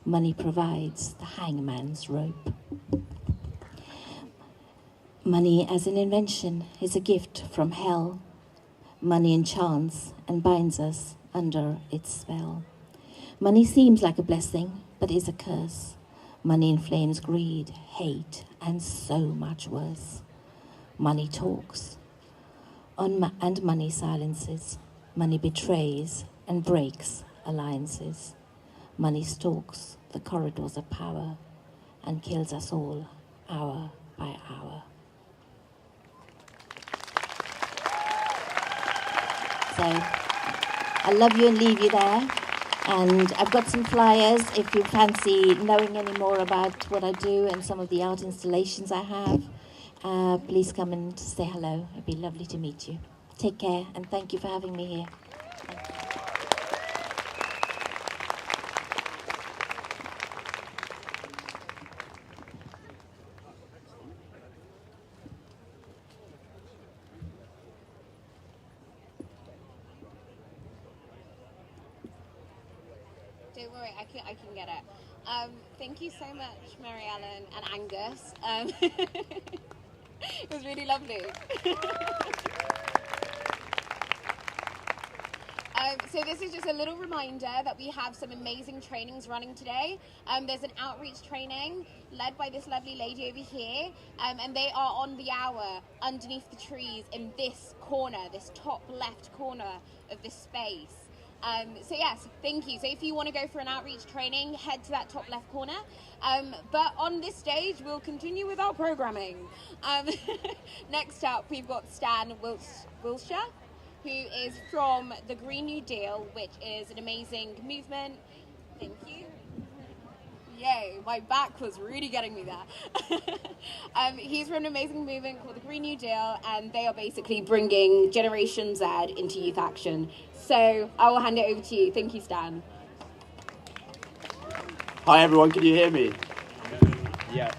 Money provides the hangman's rope. Money as an invention is a gift from hell. Money enchants and binds us under its spell. Money seems like a blessing, but is a curse. Money inflames greed, hate, and so much worse. Money talks, and money silences. Money betrays and breaks alliances. Money stalks the corridors of power and kills us all hour by hour. So, I'll love you and leave you there. And I've got some flyers if you fancy knowing any more about what I do and some of the art installations I have. Please come and say hello. It'd be lovely to meet you. Take care, and thank you for having me here. Don't worry, I can get it. Thank you so much, Mary Ellen and Angus. It was really lovely. So this is just a little reminder that we have some amazing trainings running today. There's an outreach training led by this lovely lady over here, and they are on the hour underneath the trees in this corner, this top left corner of this space. So yes, thank you. So if you want to go for an outreach training, head to that top left corner. But on this stage, we'll continue with our programming. Next up, we've got Stan Wilshire, who is from the Green New Deal, which is an amazing movement. Thank you. Yay, my back was really getting me there. He's from an amazing movement called the Green New Deal, and they are basically bringing Generation Z into youth action. So I will hand it over to you. Thank you, Stan. Hi everyone, can you hear me? Yeah.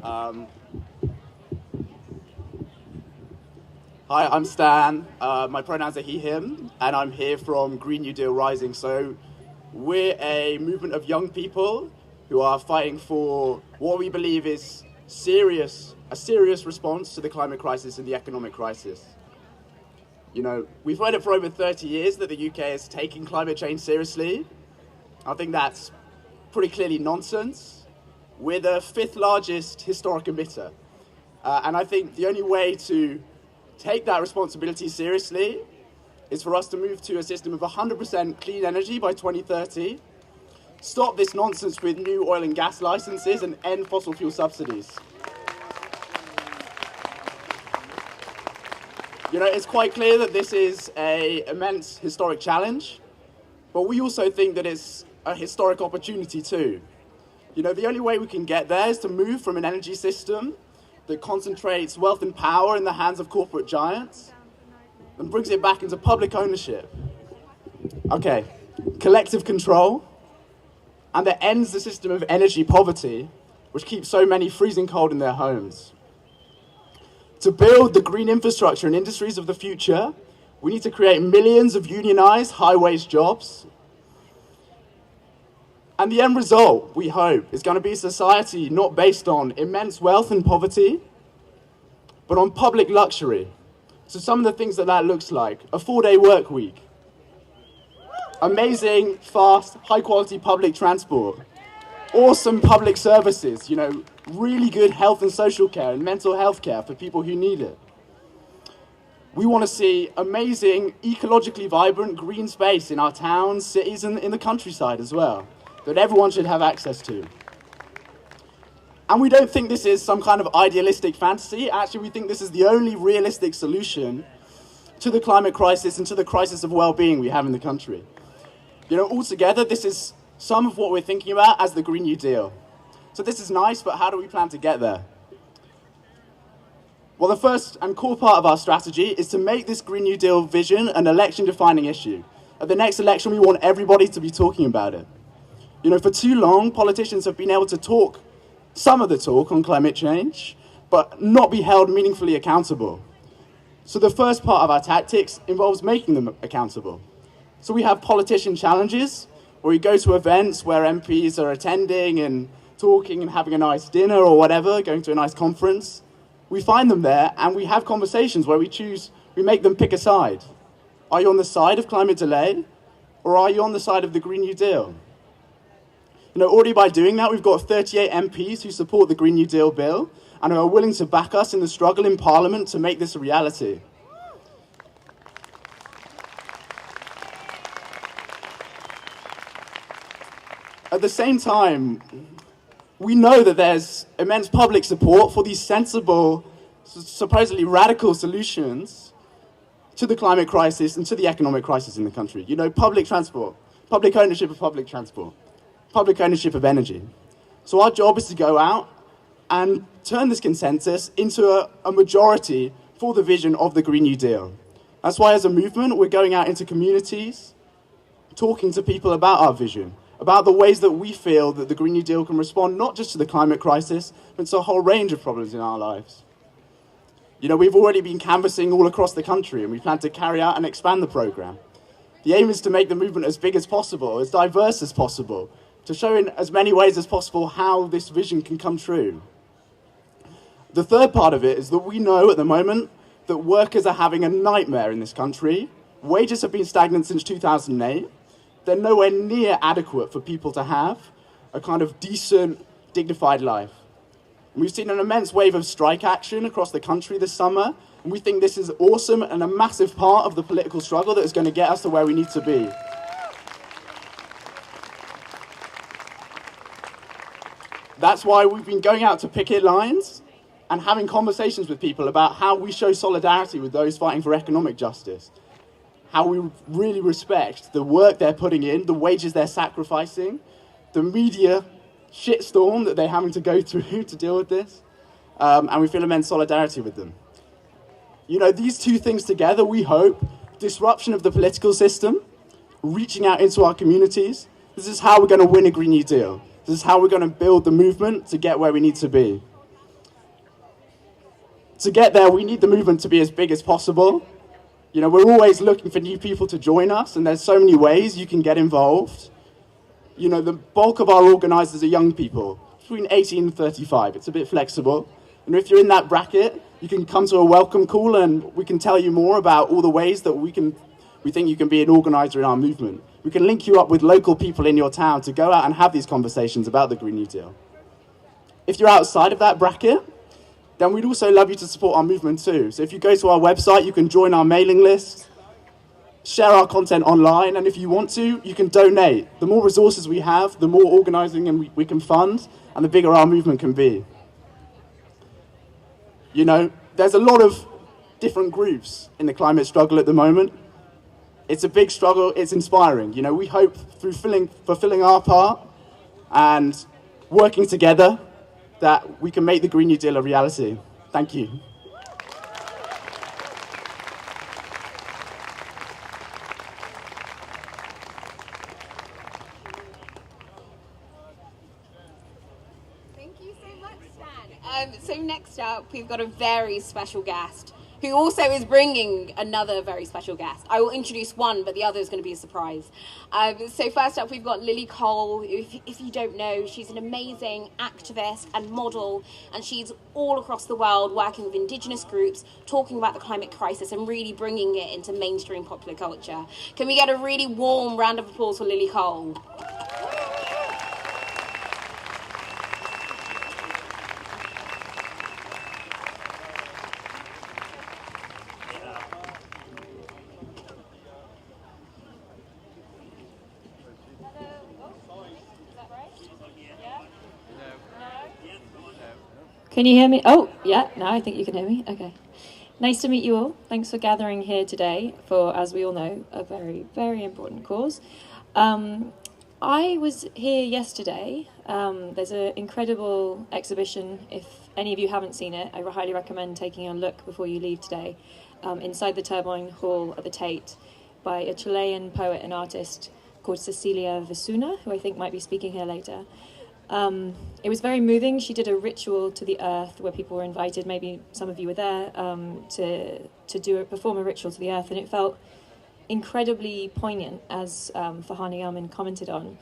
Hi, I'm Stan. My pronouns are he, him, and I'm here from Green New Deal Rising. So we're a movement of young people who are fighting for what we believe is a serious response to the climate crisis and the economic crisis. You know, we've heard it for over 30 years that the UK is taking climate change seriously. I think that's pretty clearly nonsense. We're the 5th largest historic emitter. And I think the only way to take that responsibility seriously is for us to move to a system of 100% clean energy by 2030, stop this nonsense with new oil and gas licenses, and end fossil fuel subsidies. You know, it's quite clear that this is an immense historic challenge, but we also think that it's a historic opportunity too. You know, the only way we can get there is to move from an energy system that concentrates wealth and power in the hands of corporate giants and brings it back into public ownership. Okay, collective control, and that ends the system of energy poverty which keeps so many freezing cold in their homes. To build the green infrastructure and industries of the future, we need to create millions of unionized, high-wage jobs. And the end result, we hope, is going to be a society not based on immense wealth and poverty, but on public luxury. So some of the things that looks like: a 4-day work week, amazing, fast, high-quality public transport, awesome public services, really good health and social care and mental health care for people who need it. We want to see amazing, ecologically vibrant green space in our towns, cities, and in the countryside as well, that everyone should have access to. And we don't think this is some kind of idealistic fantasy. Actually, we think this is the only realistic solution to the climate crisis and to the crisis of well-being we have in the country. Altogether, this is some of what we're thinking about as the Green New Deal. So this is nice, but how do we plan to get there? Well, the first and core part of our strategy is to make this Green New Deal vision an election-defining issue. At the next election, we want everybody to be talking about it. For too long, politicians have been able to talk some of the talk on climate change, but not be held meaningfully accountable. So the first part of our tactics involves making them accountable. So we have politician challenges, where we go to events where MPs are attending and talking and having a nice dinner or whatever, going to a nice conference. We find them there and we have conversations where we make them pick a side. Are you on the side of climate delay, or are you on the side of the Green New Deal? Already by doing that, we've got 38 MPs who support the Green New Deal bill and who are willing to back us in the struggle in Parliament to make this a reality. At the same time, we know that there's immense public support for these sensible, supposedly radical solutions to the climate crisis and to the economic crisis in the country. Public transport, public ownership of public transport, public ownership of energy. So our job is to go out and turn this consensus into a majority for the vision of the Green New Deal. That's why as a movement, we're going out into communities, talking to people about our vision, about the ways that we feel that the Green New Deal can respond not just to the climate crisis, but to a whole range of problems in our lives. We've already been canvassing all across the country, and we plan to carry out and expand the programme. The aim is to make the movement as big as possible, as diverse as possible, to show in as many ways as possible how this vision can come true. The third part of it is that we know at the moment that workers are having a nightmare in this country. Wages have been stagnant since 2008. They're nowhere near adequate for people to have a kind of decent, dignified life. And we've seen an immense wave of strike action across the country this summer, and we think this is awesome and a massive part of the political struggle that is going to get us to where we need to be. That's why we've been going out to picket lines and having conversations with people about how we show solidarity with those fighting for economic justice, how we really respect the work they're putting in, the wages they're sacrificing, the media shitstorm that they're having to go through to deal with this, and we feel immense solidarity with them. These two things together, we hope, disruption of the political system, reaching out into our communities, this is how we're going to win a Green New Deal. This is how we're going to build the movement to get where we need to be. To get there, we need the movement to be as big as possible. We're always looking for new people to join us, and there's so many ways you can get involved. The bulk of our organisers are young people, between 18 and 35. It's a bit flexible. And if you're in that bracket, you can come to a welcome call, and we can tell you more about all the ways that we think you can be an organiser in our movement. We can link you up with local people in your town to go out and have these conversations about the Green New Deal. If you're outside of that bracket, then we'd also love you to support our movement too. So if you go to our website, you can join our mailing list, share our content online, and if you want to, you can donate. The more resources we have, the more organising we can fund, and the bigger our movement can be. There's a lot of different groups in the climate struggle at the moment. It's a big struggle, it's inspiring. We hope through fulfilling our part and working together that we can make the Green New Deal a reality. Thank you. Thank you so So next up, we've got a very special guest who also is bringing another very special guest. I will introduce one, but the other is going to be a surprise. So first up, we've got Lily Cole. If you don't know, she's an amazing activist and model, and she's all across the world working with Indigenous groups, talking about the climate crisis and really bringing it into mainstream popular culture. Can we get a really warm round of applause for Lily Cole? Can you hear me? Oh, yeah, now I think you can hear me. Okay. Nice to meet you all. Thanks for gathering here today for, as we all know, a very, very important cause. I was here yesterday. There's an incredible exhibition. If any of you haven't seen it, I highly recommend taking a look before you leave today, inside the Turbine Hall at the Tate, by a Chilean poet and artist called Cecilia Visuna, who I think might be speaking here later. It was very moving. She did a ritual to the earth where people were invited, maybe some of you were there, to perform a ritual to the earth, and it felt incredibly poignant, as Fahani Yamin commented on,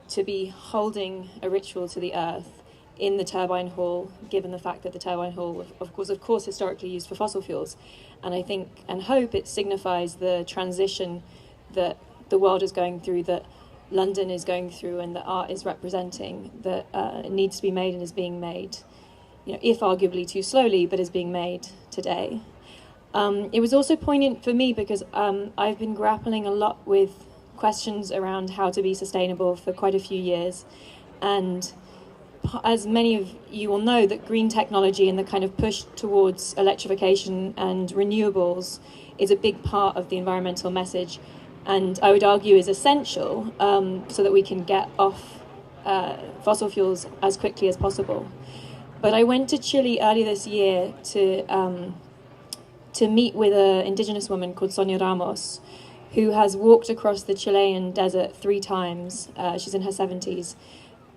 to be holding a ritual to the earth in the Turbine Hall, given the fact that the Turbine Hall, of course, historically used for fossil fuels. And I think and hope it signifies the transition that the world is going through, that London is going through, and that art is representing, that it needs to be made and is being made, if arguably too slowly, but is being made today. It was also poignant for me because I've been grappling a lot with questions around how to be sustainable for quite a few years. And as many of you will know, that green technology and the kind of push towards electrification and renewables is a big part of the environmental message, and I would argue is essential so that we can get off fossil fuels as quickly as possible. But I went to Chile earlier this year to meet with an Indigenous woman called Sonia Ramos, who has walked across the Chilean desert 3 times, she's in her 70s,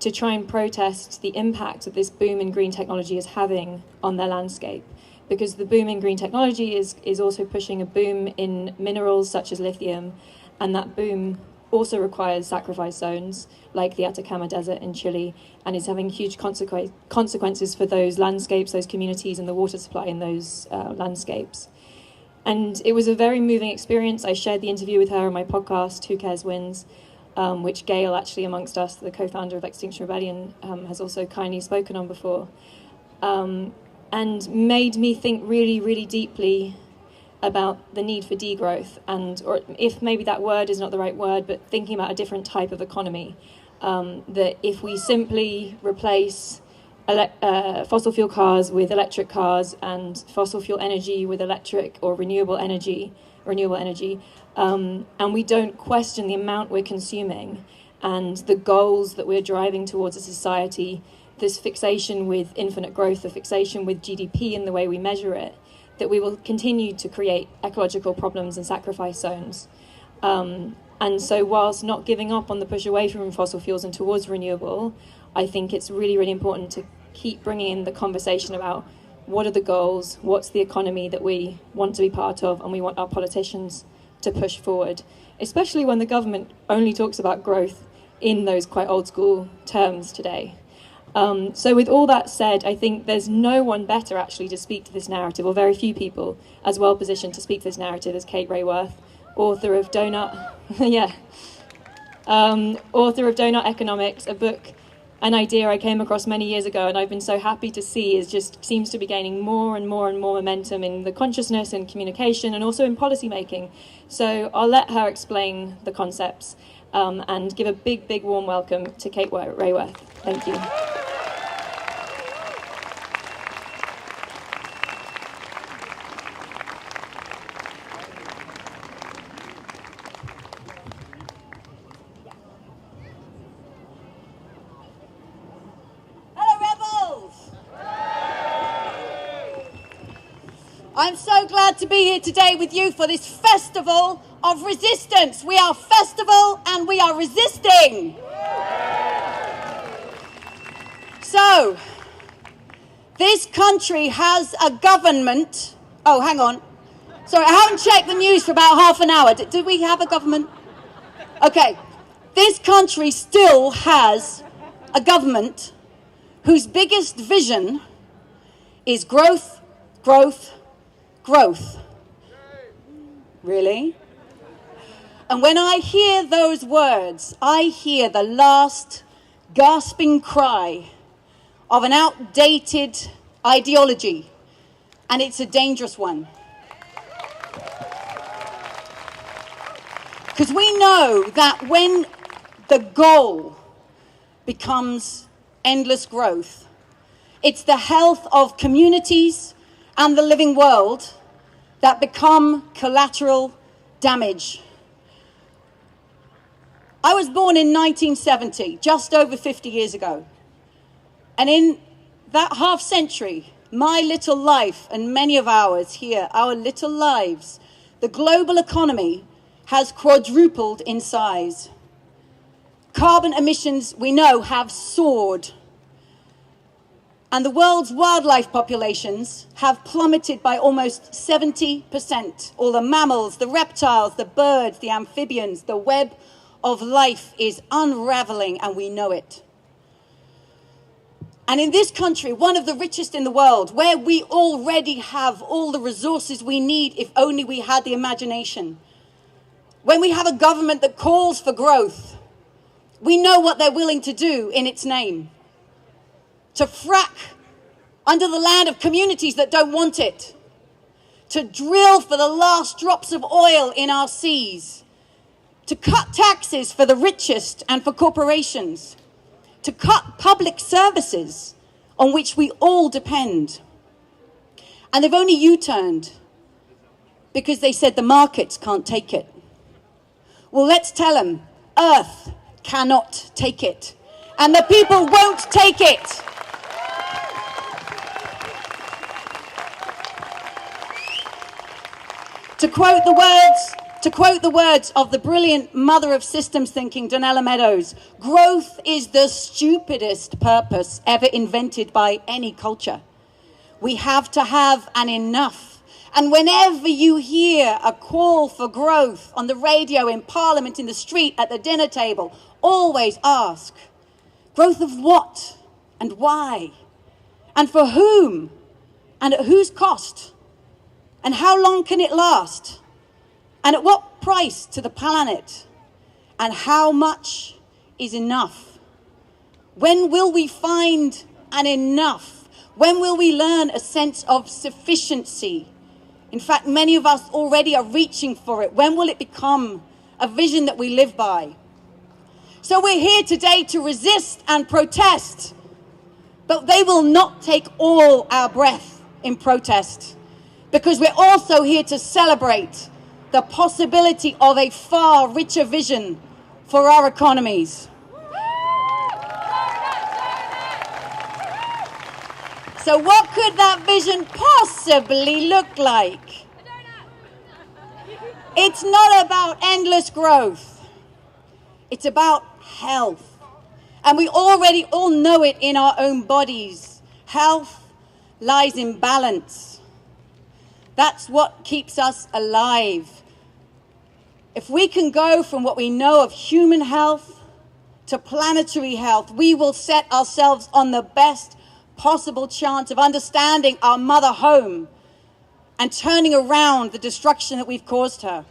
to try and protest the impact that this boom in green technology is having on their landscape. Because the boom in green technology is also pushing a boom in minerals such as lithium, and that boom also requires sacrifice zones like the Atacama Desert in Chile, and is having huge consequences for those landscapes, those communities, and the water supply in those landscapes. And it was a very moving experience. I shared the interview with her on my podcast, Who Cares Wins, which Gail, actually amongst us, the co-founder of Extinction Rebellion, has also kindly spoken on before, and made me think really, really deeply about the need for degrowth, or if maybe that word is not the right word, but thinking about a different type of economy, that if we simply replace fossil fuel cars with electric cars and fossil fuel energy with electric or renewable energy, and we don't question the amount we're consuming and the goals that we're driving towards a society, this fixation with infinite growth, the fixation with GDP and the way we measure it, that we will continue to create ecological problems and sacrifice zones. And so whilst not giving up on the push away from fossil fuels and towards renewable, I think it's really, really important to keep bringing in the conversation about what are the goals, what's the economy that we want to be part of, and we want our politicians to push forward, especially when the government only talks about growth in those quite old school terms today. So with all that said, I think there's no one better actually to speak to this narrative, or very few people as well positioned to speak to this narrative as Kate Raworth, author of Doughnut, author of Doughnut Economics, a book, an idea I came across many years ago, and I've been so happy to see is just seems to be gaining more and more and more momentum in the consciousness and communication, and also in policy making. So I'll let her explain the concepts and give a big, big warm welcome to Kate Raworth. Thank you. I'm so glad to be here today with you for this festival of resistance. We are festival and we are resisting. So, This country has a government. Oh, hang on. Sorry, I haven't checked the news for about half an hour. Do we have a government? Okay. This country still has a government whose biggest vision is growth, growth, growth. Really? And when I hear those words, I hear the last gasping cry of an outdated ideology, and it's a dangerous one. Because we know that when the goal becomes endless growth, it's the health of communities and the living world that become collateral damage. I was born in 1970, just over 50 years ago. And in that half century, my little life and many of ours here, our little lives, the global economy has quadrupled in size. Carbon emissions, we know, have soared. And the world's wildlife populations have plummeted by almost 70%. All the mammals, the reptiles, the birds, the amphibians, the web of life is unraveling, and we know it. And in this country, one of the richest in the world, where we already have all the resources we need if only we had the imagination, when we have a government that calls for growth, we know what they're willing to do in its name. To frack under the land of communities that don't want it. To drill for the last drops of oil in our seas. To cut taxes for the richest and for corporations. To cut public services on which we all depend. And they've only U-turned because they said the markets can't take it. Well, let's tell them, Earth cannot take it. And the people won't take it. To quote the words of the brilliant mother of systems thinking, Donella Meadows, growth is the stupidest purpose ever invented by any culture. We have to have an enough. And whenever you hear a call for growth on the radio, in Parliament, in the street, at the dinner table, always ask, growth of what and why? And for whom? And at whose cost? And how long can it last? And at what price to the planet? And how much is enough? When will we find an enough? When will we learn a sense of sufficiency? In fact, many of us already are reaching for it. When will it become a vision that we live by? So we're here today to resist and protest, but they will not take all our breath in protest, because we're also here to celebrate the possibility of a far richer vision for our economies. So what could that vision possibly look like? It's not about endless growth. It's about health. And we already all know it in our own bodies. Health lies in balance. That's what keeps us alive. If we can go from what we know of human health to planetary health, we will set ourselves on the best possible chance of understanding our mother home and turning around the destruction that we've caused her.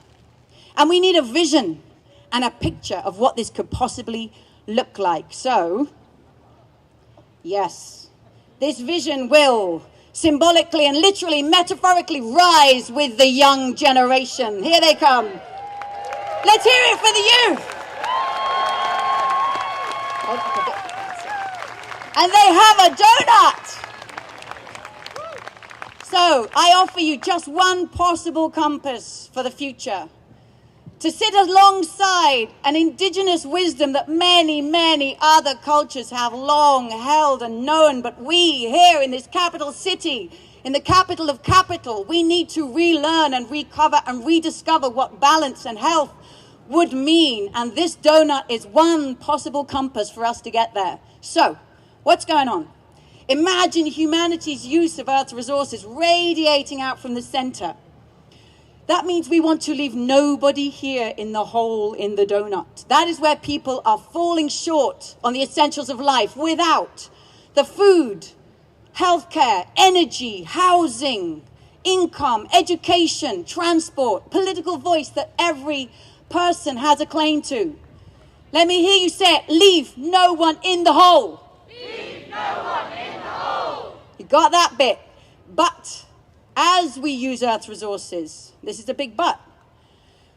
And we need a vision and a picture of what this could possibly look like. So, yes, this vision will symbolically and literally, metaphorically rise with the young generation. Here they come. Let's hear it for the youth. And they have a donut. So I offer you just one possible compass for the future. To sit alongside an indigenous wisdom that many, many other cultures have long held and known, but we here in this capital city, in the capital of capital, we need to relearn and recover and rediscover what balance and health would mean. And this donut is one possible compass for us to get there. So, what's going on? Imagine humanity's use of Earth's resources radiating out from the center. That means we want to leave nobody here in the hole in the donut. That is where people are falling short on the essentials of life without the food, healthcare, energy, housing, income, education, transport, political voice that every person has a claim to. Let me hear you say it. Leave no one in the hole. Leave no one in the hole. You got that bit. But as we use Earth's resources, this is a big but,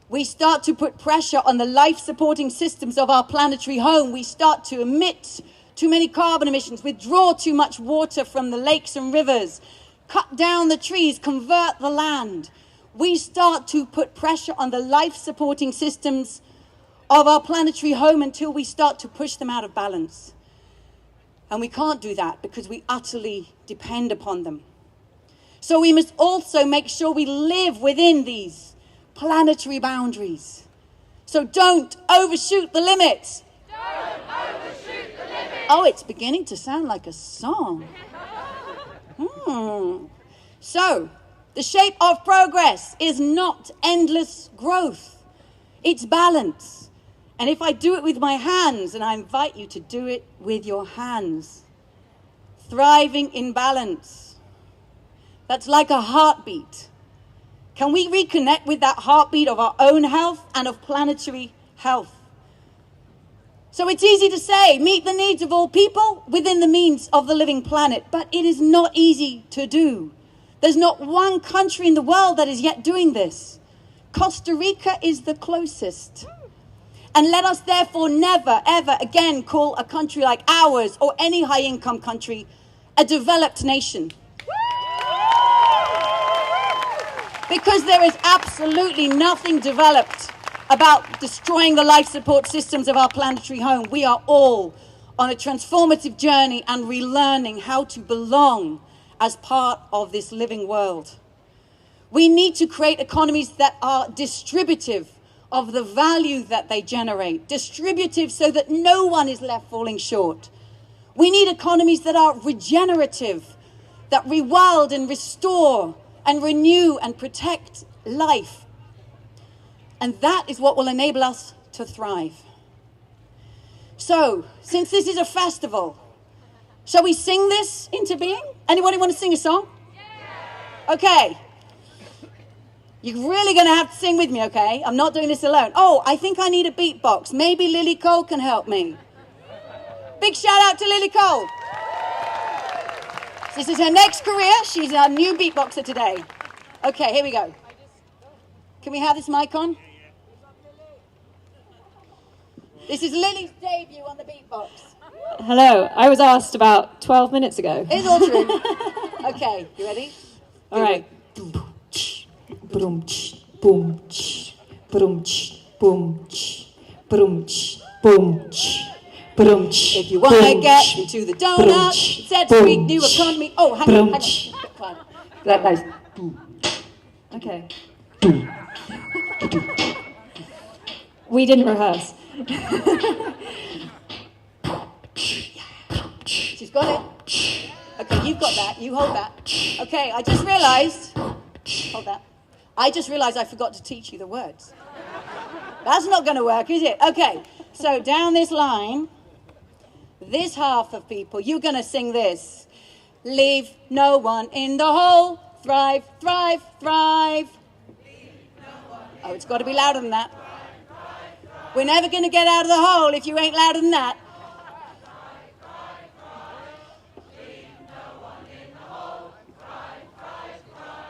we start to put pressure on the life-supporting systems of our planetary home. We start to emit too many carbon emissions, withdraw too much water from the lakes and rivers, cut down the trees, convert the land. We start to put pressure on the life-supporting systems of our planetary home until we start to push them out of balance. And we can't do that because we utterly depend upon them. So we must also make sure we live within these planetary boundaries. So don't overshoot the limits. Don't overshoot the limits. Oh, it's beginning to sound like a song. So, the shape of progress is not endless growth. It's balance. And if I do it with my hands, and I invite you to do it with your hands, thriving in balance. That's like a heartbeat. Can we reconnect with that heartbeat of our own health and of planetary health? So it's easy to say, meet the needs of all people within the means of the living planet, but it is not easy to do. There's not one country in the world that is yet doing this. Costa Rica is the closest. And let us therefore never, ever again call a country like ours or any high-income country a developed nation. Because there is absolutely nothing developed about destroying the life support systems of our planetary home. We are all on a transformative journey and relearning how to belong as part of this living world. We need to create economies that are distributive of the value that they generate, distributive so that no one is left falling short. We need economies that are regenerative, that rewild and restore and renew and protect life. And that is what will enable us to thrive. So, since this is a festival, shall we sing this into being? Anybody want to sing a song? Okay. You're really going to have to sing with me, okay? I'm not doing this alone. Oh, I think I need a beatbox. Maybe Lily Cole can help me. Big shout out to Lily Cole. This is her next career. She's our new beatboxer today. Okay, here we go. Can we have this mic on? This is Lily's debut on the beatbox. Hello, I was asked about 12 minutes ago. It's all true. Okay, you ready? All right. If you want to get into the donut, it's that sweet new economy. Oh, hang on. That nice. Okay. We didn't rehearse. She's got it. Okay, you've got that. You hold that. Okay, I just realised. Hold that. I just realised I forgot to teach you the words. That's not going to work, is it? Okay, so down this line, this half of people, you're going to sing this. Leave no one in the hole. Thrive, thrive, thrive. Oh, it's got to be louder than that. We're never going to get out of the hole if you ain't louder than that.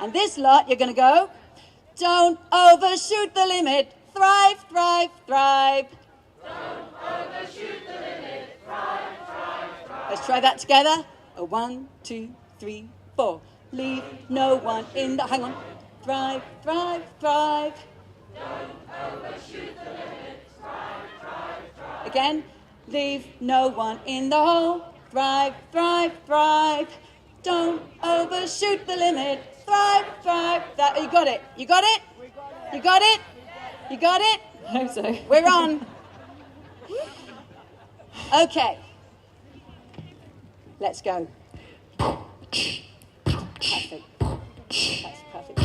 And this lot, you're going to go, don't overshoot the limit. Thrive, thrive, thrive. Don't overshoot the limit. Thrive, thrive, thrive. Let's try that together. 1, 2, 3, 4. Leave no one in the... Hang on. Thrive, thrive, thrive. Don't overshoot the limit. Thrive, thrive, thrive. Again. Leave no one in the hole. Thrive, thrive, thrive. Don't overshoot the limit. Thrive, thrive. That, you got it. You got it? You got it? You got it? I hope so. We're on. Okay. Let's go. Perfect. That's perfect.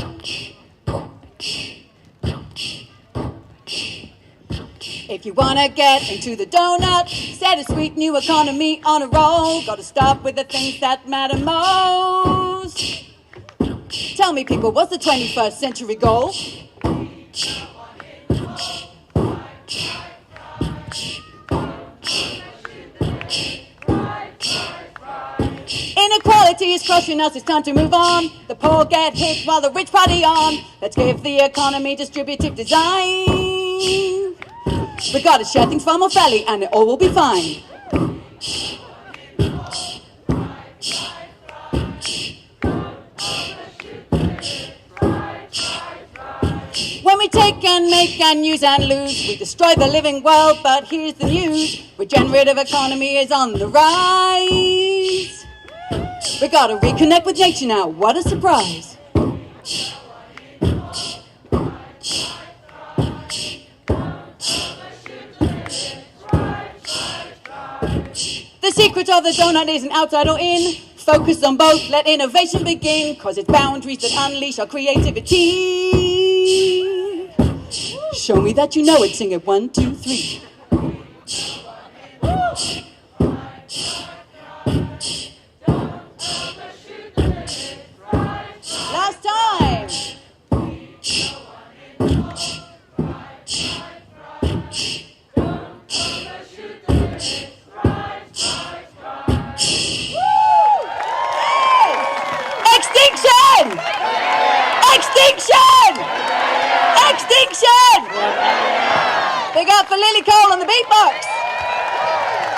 If you wanna get into the donut, set a sweet new economy on a roll. Gotta start with the things that matter most. Tell me, people, what's the 21st century goal? Inequality is crushing us, it's time to move on. The poor get hit while the rich party on. Let's give the economy distributive design. We gotta share things far more fairly and it all will be fine. When we take and make and use and lose, we destroy the living world, but here's the news. Regenerative economy is on the rise. We gotta reconnect with nature now, what a surprise. The secret of the donut isn't outside or in. Focus on both, let innovation begin, cause it's boundaries that unleash our creativity. Show me that you know it, sing it 1, 2, 3. Last time. Extinction! Extinction! Extinction! Big up for Lily Cole on the beatbox.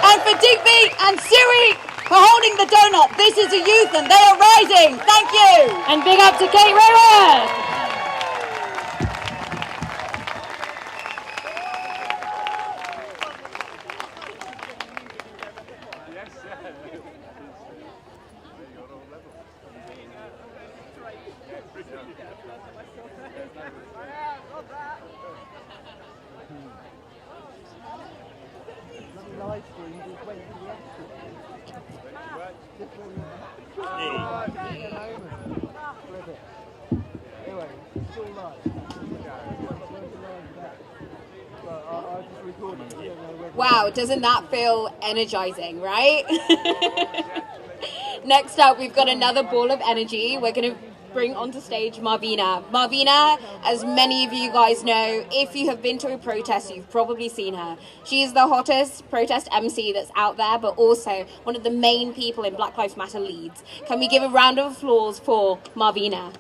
And for Deepy and Siri for holding the donut. This is a youth and they are rising. Thank you. And big up to Kate Raworth. Wow, doesn't that feel energizing, right? Next up, we've got another ball of energy. We're going to bring onto stage Marvina. Marvina, as many of you guys know, if you have been to a protest, you've probably seen her. She is the hottest protest MC that's out there, but also one of the main people in Black Lives Matter Leeds. Can we give a round of applause for Marvina?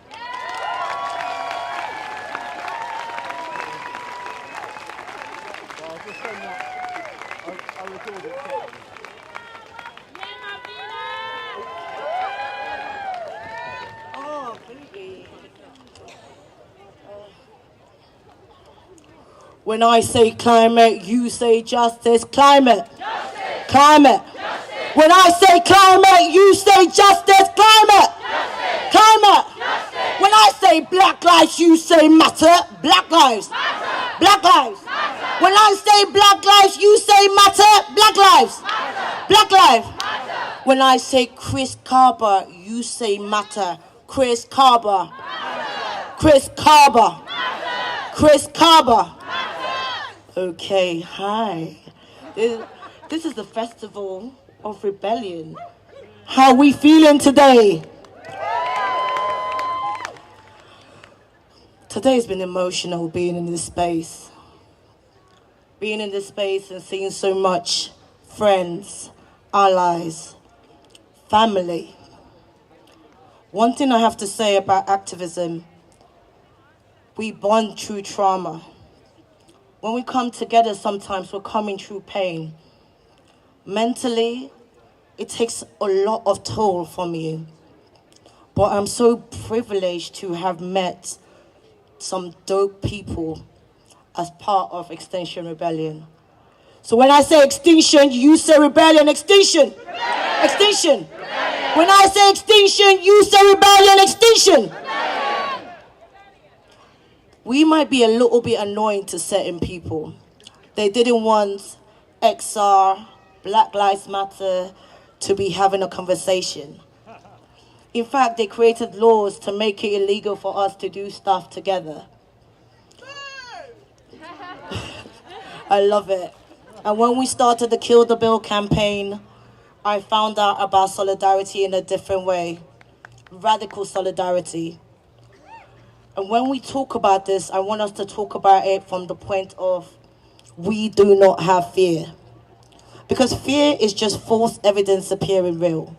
When I say climate, you say justice. Climate. Justice. Climate. Justice. When I say climate, you say justice. Climate. Justice. Climate. Justice. When I say black lives, you say matter. Black lives. Matter. Black lives. Matter. When I say black lives, you say matter. Black lives. Matter. Black lives. Matter. When I say Chris Carver, you say matter. Chris Carver. Matter. Chris Carver. Matter. Chris Carver. Okay, hi. This is the Festival of Rebellion. How we feeling today? Today's been emotional being in this space. Being in this space and seeing so much friends, allies, family. One thing I have to say about activism, we bond through trauma. When we come together, sometimes we're coming through pain. Mentally, it takes a lot of toll from you. But I'm so privileged to have met some dope people as part of Extinction Rebellion. So when I say extinction, you say rebellion. Extinction! Rebellion. Extinction! Rebellion. When I say extinction, you say rebellion. Extinction! Rebellion. We might be a little bit annoying to certain people. They didn't want XR, Black Lives Matter, to be having a conversation. In fact, they created laws to make it illegal for us to do stuff together. I love it. And when we started the Kill the Bill campaign, I found out about solidarity in a different way. Radical solidarity. And when we talk about this, I want us to talk about it from the point of we do not have fear. Because fear is just false evidence appearing real.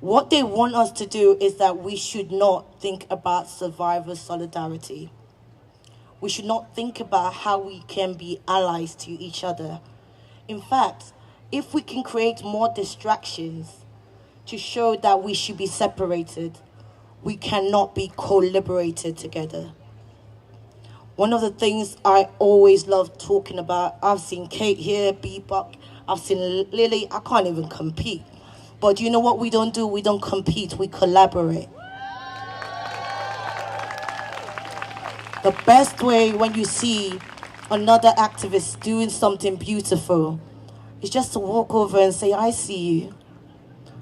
What they want us to do is that we should not think about survivor solidarity. We should not think about how we can be allies to each other. In fact, if we can create more distractions to show that we should be separated, we cannot be co-liberated together. One of the things I always love talking about, I've seen Kate here, Bebop, I've seen Lily, I can't even compete. But you know what we don't do? We don't compete, we collaborate. The best way when you see another activist doing something beautiful is just to walk over and say, I see you.